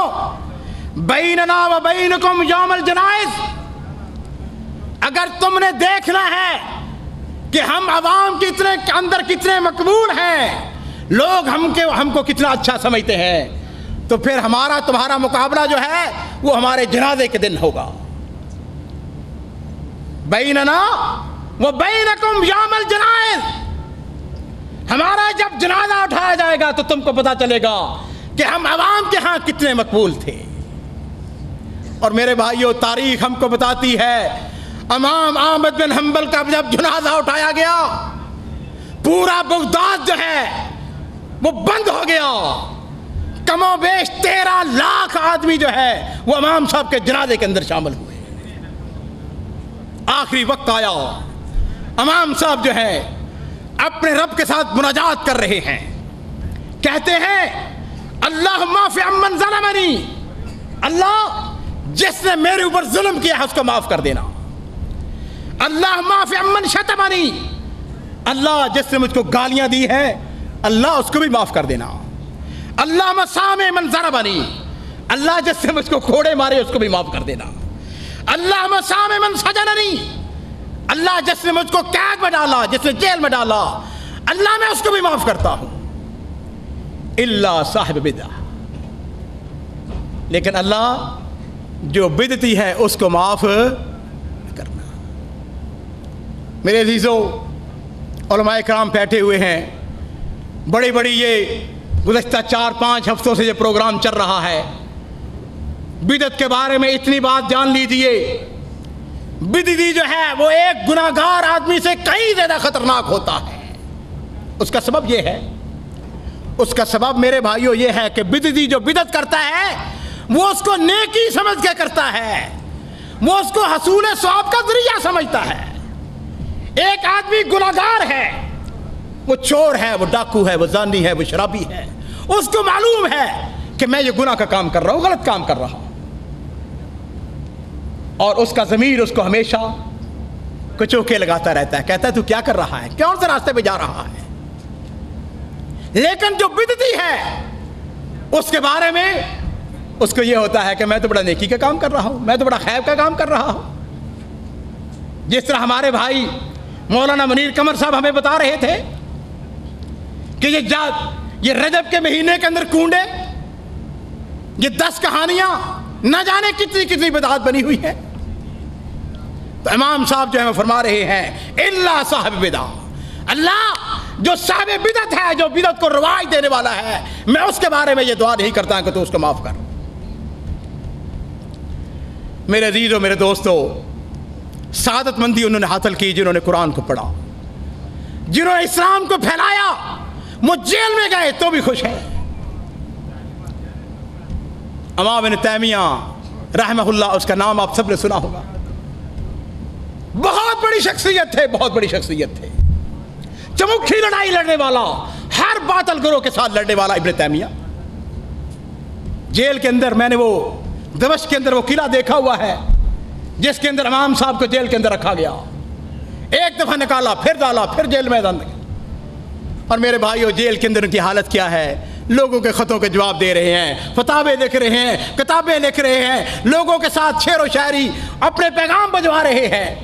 بیننا و بینکم یوم الجنائز، اگر تم نے دیکھنا ہے کہ ہم عوام کے اندر کتنے مقبول ہیں، لوگ ہم کو کتنا اچھا سمجھتے ہیں، تو پھر ہمارا تمہارا مقابلہ جو ہے وہ ہمارے جنازے کے دن ہوگا۔ بیننا و بینکم یوم الجنائز، ہمارا جب جنازہ اٹھایا جائے گا تو تم کو پتا چلے گا کہ ہم عوام کے ہاں کتنے مقبول تھے۔ اور میرے بھائیوں تاریخ ہم کو بتاتی ہے امام احمد بن حنبل کا جب جنازہ اٹھایا گیا پورا بغداد جو ہے وہ بند ہو گیا، کم و بیش 13 لاکھ آدمی جو ہے وہ امام صاحب کے جنازے کے اندر شامل ہوئے۔ آخری وقت آیا، امام صاحب جو ہے اپنے رب کے ساتھ مناجات کر رہے ہیں، کہتے ہیں اللہم اعف عمن ظلمنی، اللہ جس نے میرے اوپر ظلم کیا ہے اس کو معاف کر دینا۔ اللہم اعف عمن شتمنی، اللہ جس نے مجھ کو گالیاں دی ہیں اللہ اس کو بھی معاف کر دینا۔ اللہم سامع من ضربنی، اللہ جس نے مجھ کو کوڑے مارے اس کو بھی معاف کر دینا۔ اللہم سامع من سجننی، اللہ جس نے مجھ کو قید میں ڈالا، جس نے جیل میں ڈالا، اللہ میں اس کو بھی معاف کرتا ہوں۔ الا صاحب بدعہ، لیکن اللہ جو بدعتی ہے اس کو معاف کرنا۔ میرے عزیزوں، علماء کرام بیٹھے ہوئے ہیں، بڑی بڑی یہ گزشتہ 4-5 ہفتوں سے یہ پروگرام چل رہا ہے۔ بدعت کے بارے میں اتنی بات جان لیجئے، بدعتی جو ہے وہ ایک گناہگار آدمی سے کئی زیادہ خطرناک ہوتا ہے۔ اس کا سبب یہ ہے، اس کا سبب میرے بھائیوں یہ ہے کہ بدعتی جو بدعت کرتا ہے وہ اس کو نیکی سمجھ کے کرتا ہے، وہ اس کو حصول ثواب کا ذریعہ سمجھتا ہے۔ ایک آدمی گناہگار ہے، وہ چور ہے، وہ ڈاکو ہے، وہ زانی ہے، وہ شرابی ہے، اس کو معلوم ہے کہ میں یہ گناہ کا کام کر رہا ہوں، غلط کام کر رہا ہوں، اور اس کا ضمیر اس کو ہمیشہ کچوکے لگاتا رہتا ہے، کہتا ہے تو کیا کر رہا ہے، کون سے راستے پہ جا رہا ہے۔ لیکن جو بدعتی ہے اس کے بارے میں اس کو یہ ہوتا ہے کہ میں تو بڑا نیکی کا کام کر رہا ہوں، میں تو بڑا خیر کا کام کر رہا ہوں۔ جس طرح ہمارے بھائی مولانا منیر قمر صاحب ہمیں بتا رہے تھے کہ یہ رجب کے مہینے کے اندر کونڈے، یہ 10 کہانیاں نہ جانے کتنی کتنی بدعات بنی ہوئی ہے۔ تو امام صاحب جو ہے وہ فرما رہے ہیں الا صاحب بدعہ، اللہ جو صاحب بدعت ہے, جو بدعت کو رواج دینے والا ہے, میں اس کے بارے میں یہ دعا نہیں کرتا کہ تو اس کو معاف کر. میرے عزیزوں, میرے دوستوں, سعادت مندی انہوں نے حاصل کی جنہوں نے قرآن کو پڑھا, جنہوں نے اسلام کو پھیلایا. وہ جیل میں گئے تو بھی خوش ہیں. امام ابن تیمیہ رحمہ اللہ, اس کا نام آپ سب نے سنا ہوگا. بہت بڑی شخصیت تھے, بہت بڑی شخصیت تھے. چمکھی لڑائی لڑنے والا, ہر باطل گروہ کے ساتھ لڑنے والا ابن تیمیہ. جیل کے اندر میں نے وہ دمشق کے اندر وہ قلعہ دیکھا ہوا ہے جس کے اندر امام صاحب کو جیل کے اندر رکھا گیا. ایک دفعہ نکالا, پھر ڈالا, پھر جیل میں ڈال. اور میرے بھائیو, جیل کے اندر ان کی حالت کیا ہے؟ لوگوں کے خطوں کے جواب دے رہے ہیں, فتاوے لکھ رہے ہیں, کتابیں لکھ رہے ہیں, لوگوں کے ساتھ شعر و شاعری اپنے پیغام بجوا رہے ہیں.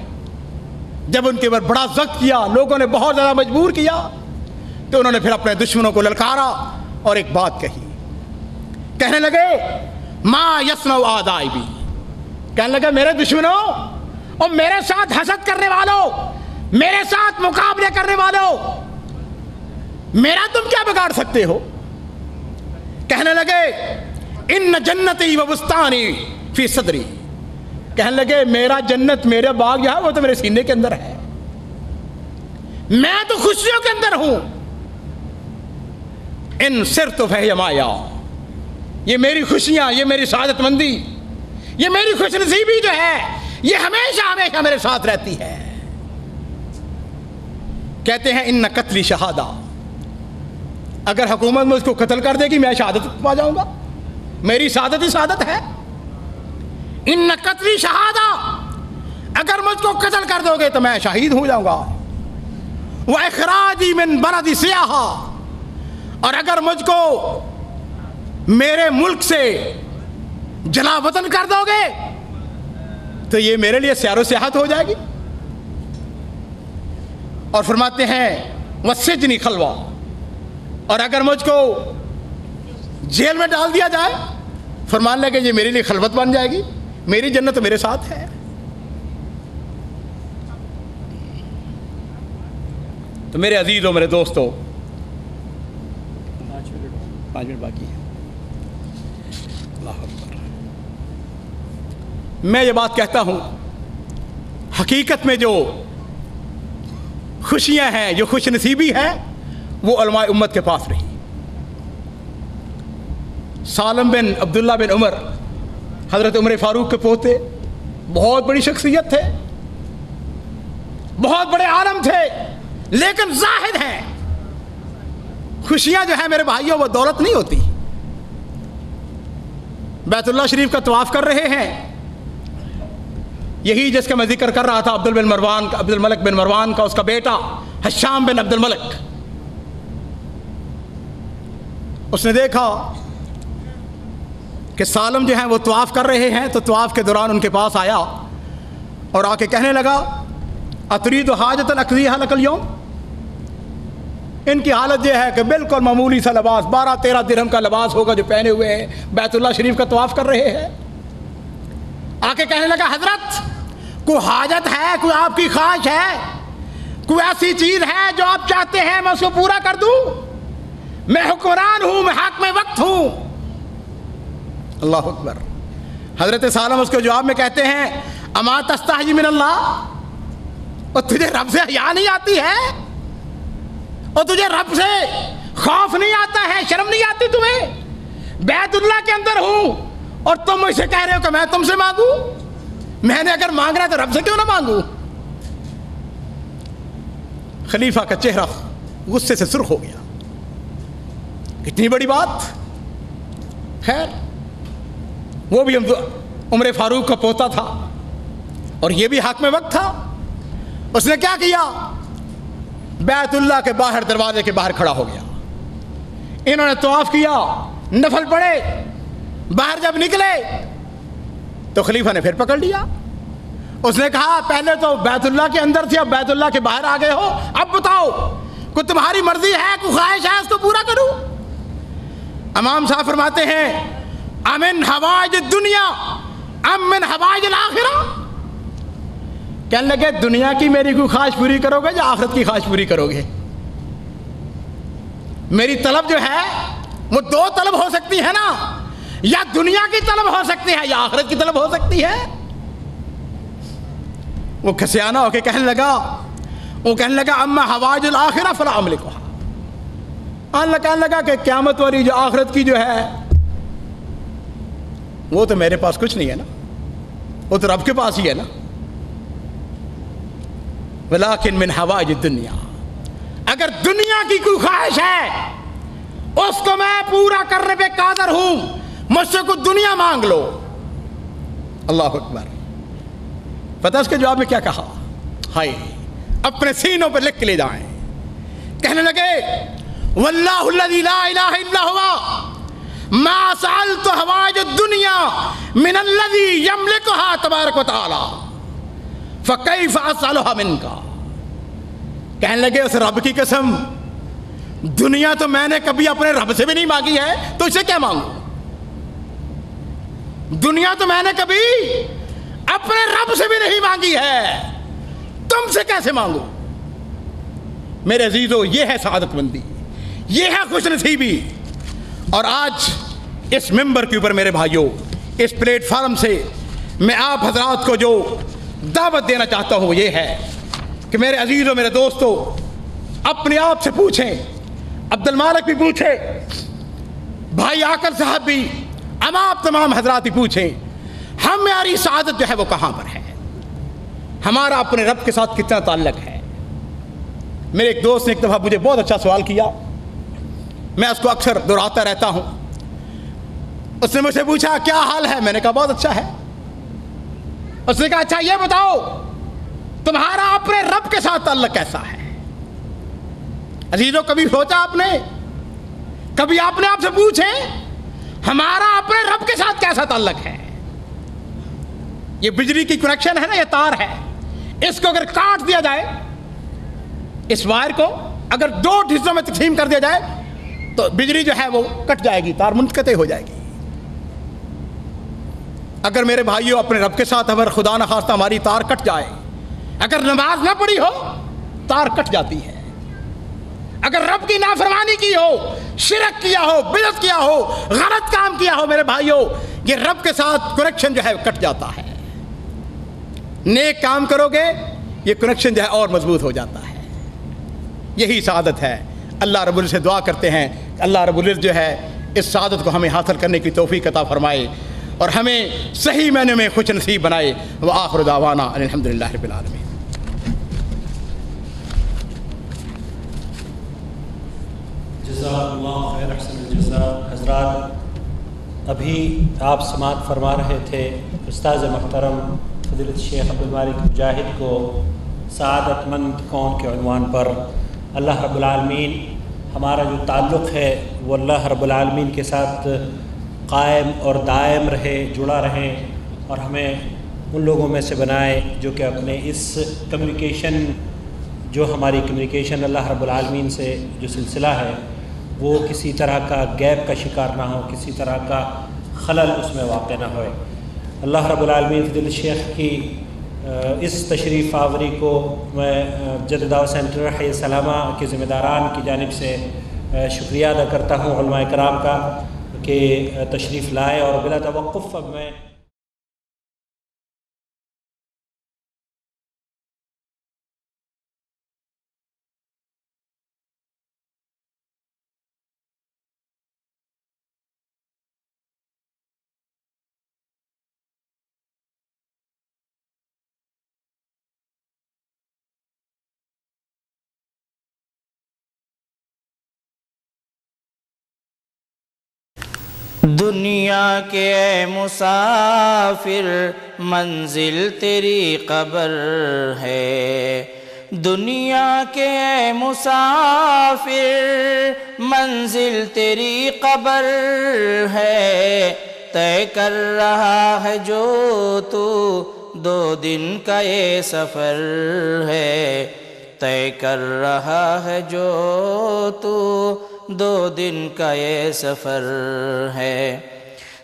جب ان کے اوپر بڑا ضبط کیا, لوگوں نے بہت زیادہ مجبور کیا, تو انہوں نے پھر اپنے دشمنوں کو للکارا اور ایک بات کہی. کہنے لگے ما یصنع اعدائی بی, کہنے لگے میرے دشمنوں اور میرے ساتھ حسد کرنے والوں, میرے ساتھ مقابلے کرنے والوں, میرا تم کیا بگاڑ سکتے ہو؟ کہنے لگے ان جنتی و بستانی فی صدری, کہنے لگے میرا جنت, میرا باغ جو ہے وہ تو میرے سینے کے اندر ہے, میں تو خوشیوں کے اندر ہوں. ان صرت فہی مایا, یہ میری خوشیاں, یہ میری سعادت مندی, یہ میری خوش نصیبی جو ہے, یہ ہمیشہ ہمیشہ میرے ساتھ رہتی ہے. کہتے ہیں ان قتلی شہادہ, اگر حکومت مجھ کو قتل کر دے گی میں شہادت پا جاؤں گا, میری سعادت ہی سعادت ہے. ان قتلی شہادہ, اگر مجھ کو قتل کر دو گے تو میں شہید ہو جاؤں گا. وَإِخْرَاجِي مِنْ بَلَدِ سِيَاحَةٍ, اور اگر مجھ کو میرے ملک سے جلا وطن کر دو گے تو یہ میرے لیے سیر و سیاحت ہو جائے گی. اور فرماتے ہیں وَالسِّجْنِ خَلْوَةً, اور اگر مجھ کو جیل میں ڈال دیا جائے, فرمان لگے یہ میرے لیے خلوت بن جائے گی, میری جنت میرے ساتھ ہے. تو میرے عزیزوں, میرے دوستوں, 5 منٹ باقی ہے. اللہ اکبر. میں یہ بات کہتا ہوں, حقیقت میں جو خوشیاں ہیں, جو خوش نصیبی ہے, وہ علماء امت کے پاس رہی. سالم بن عبداللہ بن عمر, حضرت عمر فاروق کے پوتے, بہت بڑی شخصیت تھے, بہت بڑے عالم تھے, لیکن زاہد ہیں. خوشیاں جو ہیں میرے بھائیوں وہ دولت نہیں ہوتی. بیت اللہ شریف کا طواف کر رہے ہیں, یہی جس کا میں ذکر کر رہا تھا, عبد الملک بن مروان کا اس کا بیٹا حشام بن عبد الملک. اس نے دیکھا کہ سالم جو ہیں وہ طواف کر رہے ہیں, تو طواف کے دوران ان کے پاس آیا اور آ کے کہنے لگا اتريد حاجة أقضيها لك اليوم. ان کی حالت یہ ہے کہ بالکل معمولی سا لباس, 12-13 درہم کا لباس ہوگا جو پہنے ہوئے ہیں, بیت اللہ شریف کا طواف کر رہے ہیں. آ کے کہنے لگا حضرت کوئی حاجت ہے, کوئی آپ کی خواہش ہے, کوئی ایسی چیز ہے جو آپ چاہتے ہیں میں اس کو پورا کر دوں؟ میں حکمران ہوں, میں حاکم وقت ہوں. اللہ اکبر. حضرت سالم اس کو جواب میں کہتے ہیں اما تستحی من اللہ, اور تجھے رب سے حیا نہیں آتی ہے, اور تجھے رب سے خوف نہیں آتا ہے, شرم نہیں آتی تمہیں؟ بیت اللہ کے اندر ہوں اور تم مجھ سے کہہ رہے ہو کہ میں تم سے مانگوں. میں نے اگر مانگ رہا تو رب سے کیوں نہ مانگوں؟ خلیفہ کا چہرہ غصے سے سرخ ہو گیا. کتنی بڑی بات. خیر, وہ بھی عمر فاروق کا پوتا تھا اور یہ بھی حاکم وقت تھا. اس نے کیا کیا, بیت اللہ کے باہر, دروازے کے باہر کھڑا ہو گیا. انہوں نے طواف کیا, نفل پڑھے, باہر جب نکلے تو خلیفہ نے پھر پکڑ لیا. اس نے کہا پہلے تو بیت اللہ کے اندر تھے, اب بیت اللہ کے باہر آ گئے ہو, اب بتاؤ کوئی تمہاری مرضی ہے, کوئی خواہش ہے, اس کو پورا کروں. امام صاحب فرماتے ہیں امن حوائج الدنیا ام من حوائج الاخرہ. کہنے لگے دنیا کی میری کوئی خواہش پوری کرو گے یا آخرت کی خواہش پوری کرو گے؟ میری طلب جو ہے وہ دو طلب ہو سکتی ہے نا، یا دنیا کی طلب ہو سکتی ہے یا آخرت کی طلب ہو سکتی ہے۔ وہ کھسیانہ ہو کے کہنے لگا اما حوائج الآخرہ فلا املکھا، اللہ کہنے لگا کہ قیامت والی جو آخرت کی جو ہے وہ تو میرے پاس کچھ نہیں ہے نا، وہ تو رب کے پاس ہی ہے نا۔ ولیکن من حوائج الدنیا، اگر دنیا کی کوئی خواہش ہے اس کو میں پورا کرنے پہ قادر ہوں، مجھ سے کوئی دنیا مانگ لو۔ اللہ اکبر۔ پتہ اس کے جواب میں کیا کہا؟ ہائے، اپنے سینوں پہ لکھ کے لے جائیں۔ کہنے لگے واللہ الذی لا الہ الا ہوا ما سألت حوائج الدنیا من الذی یملکها تبارک و تعالی فکیف اسألها منک۔ کہنے لگے اس رب کی قسم، دنیا تو میں نے کبھی اپنے رب سے بھی نہیں مانگی ہے، تو اسے کیا مانگوں؟ دنیا تو میں نے کبھی اپنے رب سے بھی نہیں مانگی ہے، تم سے کیسے مانگوں؟ میرے عزیزو، یہ ہے سعادت مندی، یہ ہے خوش نصیبی۔ اور آج اس ممبر کے اوپر میرے بھائیوں، اس پلیٹ فارم سے میں آپ حضرات کو جو دعوت دینا چاہتا ہوں وہ یہ ہے کہ میرے عزیزوں، میرے دوستوں، اپنے آپ سے پوچھیں، عبد المالک بھی پوچھے، بھائی عاقل صاحب بھی، ہم آپ تمام حضرات بھی پوچھیں، ہماری سعادت جو ہے وہ کہاں پر ہے؟ ہمارا اپنے رب کے ساتھ کتنا تعلق ہے؟ میرے ایک دوست نے ایک دفعہ مجھے بہت اچھا سوال کیا، میں اس کو اکثر دہراتا رہتا ہوں۔ اس نے مجھ سے پوچھا کیا حال ہے؟ میں نے کہا بہت اچھا ہے۔ اس نے کہا اچھا یہ بتاؤ تمہارا اپنے رب کے ساتھ تعلق کیسا ہے؟ عزیزوں، کبھی سوچا آپ نے، کبھی آپ نے آپ سے پوچھے ہمارا اپنے رب کے ساتھ کیسا تعلق ہے؟ یہ بجلی کی کنیکشن ہے نا، یہ تار ہے، اس کو اگر کاٹ دیا جائے، اس وائر کو اگر دو حصوں میں تقسیم کر دیا جائے تو بجلی جو ہے وہ کٹ جائے گی، تار منقطع ہو جائے گی۔ اگر میرے بھائیوں اپنے رب کے ساتھ اگر خدا نہ خواستہ ہماری تار کٹ جائے، اگر نماز نہ پڑھی ہو تار کٹ جاتی ہے، اگر رب کی نافرمانی کی ہو، شرک کیا ہو، بدعت کیا ہو، غلط کام کیا ہو، میرے بھائیوں یہ رب کے ساتھ کنیکشن جو ہے کٹ جاتا ہے۔ نیک کام کرو گے یہ کنیکشن جو ہے اور مضبوط ہو جاتا ہے۔ یہی سعادت ہے۔ اللہ رب العزت سے دعا کرتے ہیں کہ اللہ رب العزت جو ہے اس سعادت کو ہمیں حاصل کرنے کی توفیق عطا فرمائے اور ہمیں صحیح معنی میں خوش نصیب بنائے۔ وآخر دعوانا الحمدللہ رب العالمین۔ جزاک اللہ خیر، احسن الجزاء۔ حضرات، ابھی آپ سماعت فرما رہے تھے استاذ محترم فضیلت شیخ عبد المالک مجاہد کو سعادت مند کون کے عنوان پر۔ اللہ رب العالمین ہمارا جو تعلق ہے وہ اللہ رب العالمین کے ساتھ قائم اور دائم رہے، جڑا رہے، اور ہمیں ان لوگوں میں سے بنائے جو کہ اپنے اس کمیونیکیشن، جو ہماری کمیونیکیشن اللہ رب العالمین سے جو سلسلہ ہے وہ کسی طرح کا گیپ کا شکار نہ ہو، کسی طرح کا خلل اس میں واقع نہ ہوئے۔ اللہ رب العالمین فضیلت شیخ کی اس تشریف آوری کو میں جد دعوت سینٹر حی سلامہ کے ذمہ داران کی جانب سے شکریہ ادا کرتا ہوں، علماء کرام کا، کہ تشریف لائے، اور بلا توقف اب میں دنیا کے اے مسافر منزل تیری قبر ہے، دنیا کے اے مسافر منزل تیری قبر ہے، طے کر رہا ہے جو تو 2 دن کا یہ سفر ہے، طے کر رہا ہے جو تو 2 دن کا یہ سفر ہے۔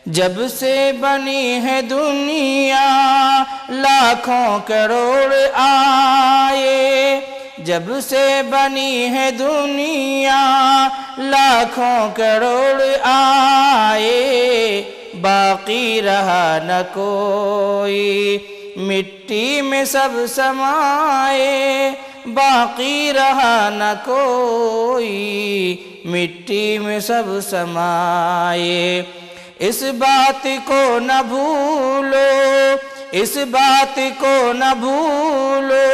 جب سے بنی ہے دنیا لاکھوں کروڑ آئے، جب سے بنی ہے دنیا لاکھوں کروڑ آئے باقی رہا نہ کوئی مٹی میں سب سمائے باقی رہا نہ کوئی مٹی میں سب سمائے اس بات کو نہ بھولو اس بات کو نہ بھولو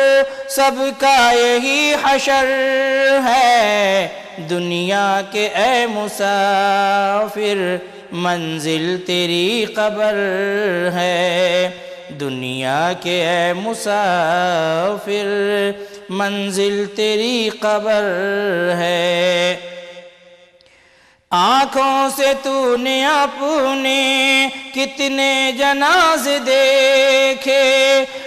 سب کا یہی حشر ہے دنیا کے اے مسافر منزل تیری قبر ہے دنیا کے اے مسافر منزل تیری قبر ہے آنکھوں سے تو نے اپنے کتنے جنازے دیکھے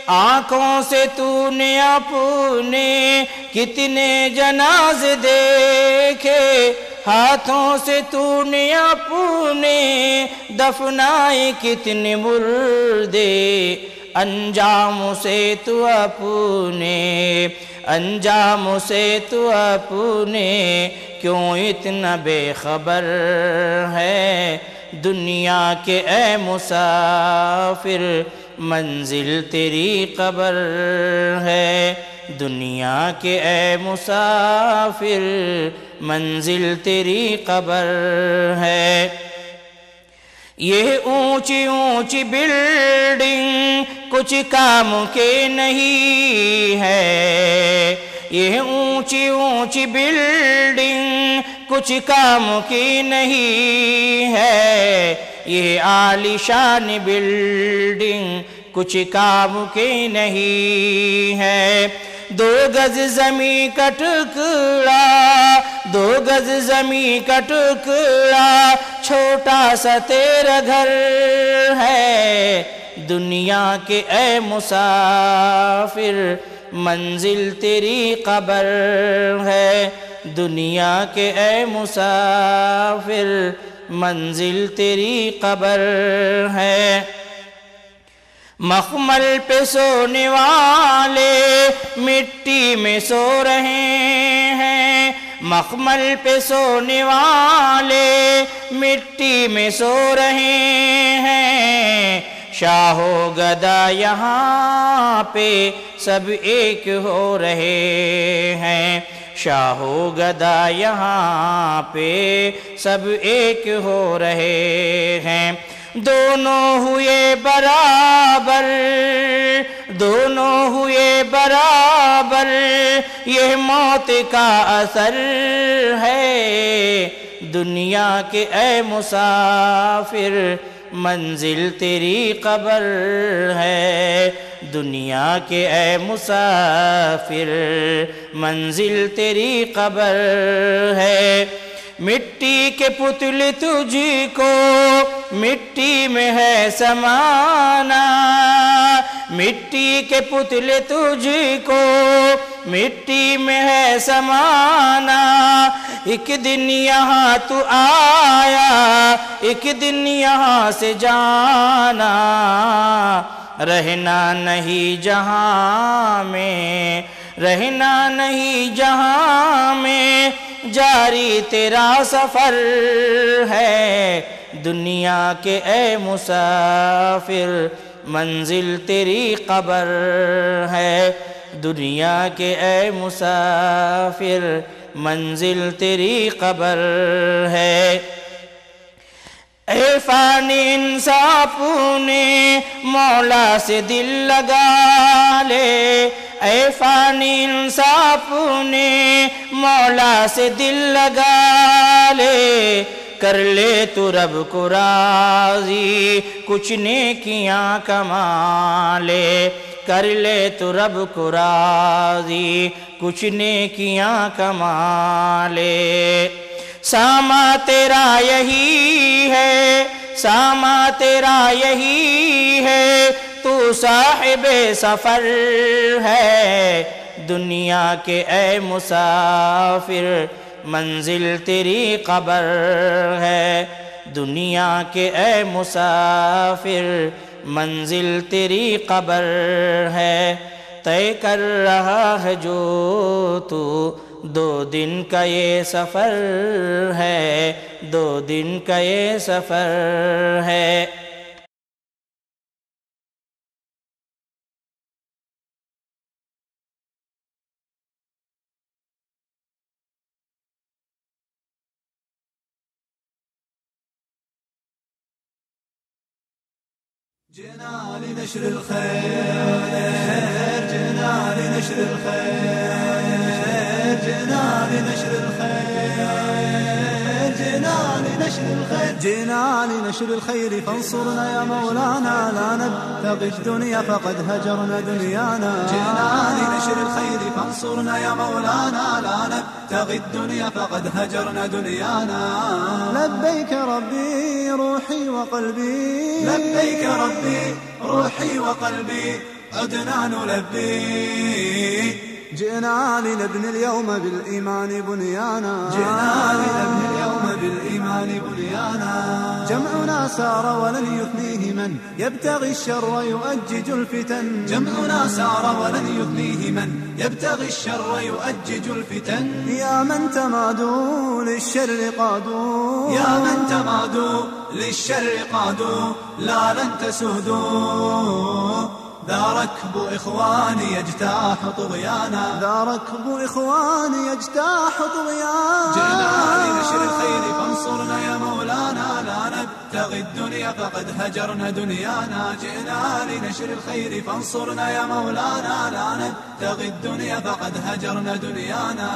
آنکھوں سے تو نے اپنے کتنے جنازے دیکھے ہاتھوں سے تو نے اپنے دفنائے کتنے مردے انجام سے تو اپنے انجام سے تو اپنے کیوں اتنا بے خبر ہے دنیا کے اے مسافر منزل تیری قبر ہے دنیا کے اے مسافر منزل تیری قبر ہے یہ اونچی اونچی بلڈنگ کچھ کام کے نہیں ہے یہ اونچی اونچی بلڈنگ کچھ کام کی نہیں ہے یہ عالی شان بلڈنگ کچھ کام کی نہیں ہے 2 گز زمین کا ٹکڑا 2 گز زمین کا ٹکڑا چھوٹا سا تیرا گھر ہے دنیا کے اے مسافر منزل تیری قبر ہے دنیا کے اے مسافر منزل تیری قبر ہے مخمل پہ سونے والے مٹی میں سو رہے ہیں مخمل پہ سونے والے مٹی میں سو رہے ہیں شاہ و گدا یہاں پہ سب ایک ہو رہے ہیں شاہ و گدا یہاں پہ سب ایک ہو رہے ہیں دونوں ہوئے برابر دونوں ہوئے برابر یہ موت کا اثر ہے دنیا کے اے مسافر منزل تیری قبر ہے دنیا کے اے مسافر منزل تیری قبر ہے مٹی کے پتلے تجھ کو مٹی میں ہے سمانا مٹی کے پتلے تجھ کو مٹی میں ہے سمانا ایک دن یہاں تو آیا ایک دن یہاں سے جانا رہنا نہیں جہاں میں رہنا نہیں جہاں میں جاری تیرا سفر ہے دنیا کے اے مسافر منزل تیری قبر ہے دنیا کے اے مسافر منزل تیری قبر ہے اے فانی انصاف نے مولا سے دل لگا لے اے فانی انصاف نے مولا سے دل لگا لے کر لے تو رب کو راضی کچھ نیکیاں کما لے کر لے تو رب کو راضی کچھ نیکیاں کما لے ساما تیرا یہی ہے ساما تیرا یہی ہے تو صاحب سفر ہے دنیا کے اے مسافر منزل تیری قبر ہے دنیا کے اے مسافر منزل تیری قبر ہے طے کر رہا ہے جو تو 2 دن کا یہ سفر ہے، 2 دن کا یہ سفر ہے۔ جئنا لنشر الخير، جئنا لنشر الخير، جئنا لنشر الخير، جئنا لنشر الخير، جئنا لنشر الخير فانصرنا يا مولانا، لا نبتغي الدنيا فقد هجرنا دنيانا. جئنا لنشر الخير فانصرنا يا مولانا، لا نبتغي الدنيا فقد هجرنا دنيانا. لبيك ربي روحي وقلبي، لبيك ربي روحي وقلبي، عدنا نلبي. جئنا لنبني اليوم بالإيمان بنيانا، جئنا لنبني اليوم بالإيمان بنيانا. جمعنا سار ولن يثنيه من يبتغي الشر يؤجج الفتن، جمعنا سار ولن يثنيه من يبتغي الشر يؤجج الفتن. يا من تمادوا للشر قادوا، يا من تمادوا للشر قادوا، لا لن تسودوا. ذا ركب إخواني يجتاح طغيانا، ذا ركب إخواني يجتاح طغيانا. جئنا لنشر الخير فانصرنا يا مولانا، لا نبتغي الدنيا فقد هجرنا دنيانا. جئنا لنشر الخير فانصرنا يا مولانا، لا نبتغي الدنيا فقد هجرنا دنيانا.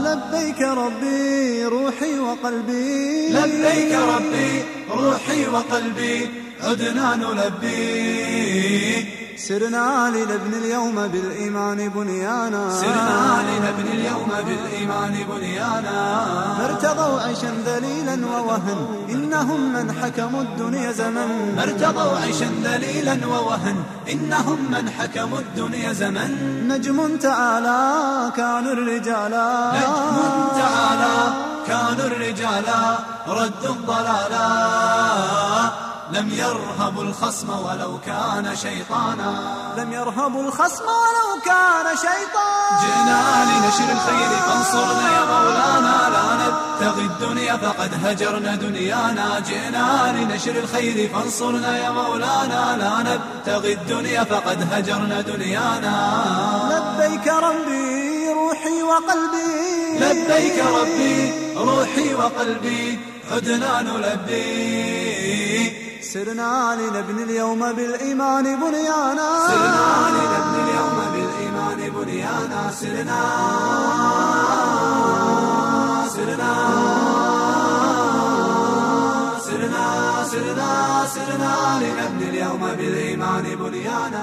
لبيك ربي روحي وقلبي، لبيك ربي روحي وقلبي، عدنا نلبي. سرنا لنبني اليوم بالإيمان بنيانا، سرنا لنبني اليوم بالإيمان بنيانا. فارتضوا عيشا ذليلا ووهن، إنهم من حكموا الدنيا زمن. فارتضوا عيشا ذليلا ووهن، إنهم من حكموا الدنيا زمن. نجم تعالى كانوا الرجالا، نجم تعالى كانوا الرجالا، ردوا الضلالا. لم يرهبوا الخصم ولو كان شيطانا، لم يرهبوا الخصم ولو كان شيطانا. جئنا لنشر الخير فانصرنا يا مولانا، لا نبتغي الدنيا فقد هجرنا دنيانا. جئنا لنشر الخير فانصرنا يا مولانا، لا نبتغي الدنيا فقد هجرنا دنيانا. لبيك ربي روحي وقلبي، لبيك ربي روحي وقلبي، عدنا نلبي. سرنا لنبني اليوم بالإيمان بنيانا، سرنا لنبني اليوم بالإيمان بنيانا. سرنا سرنا سرنا سرنا سرنا لنبني اليوم بالإيمان بنيانا.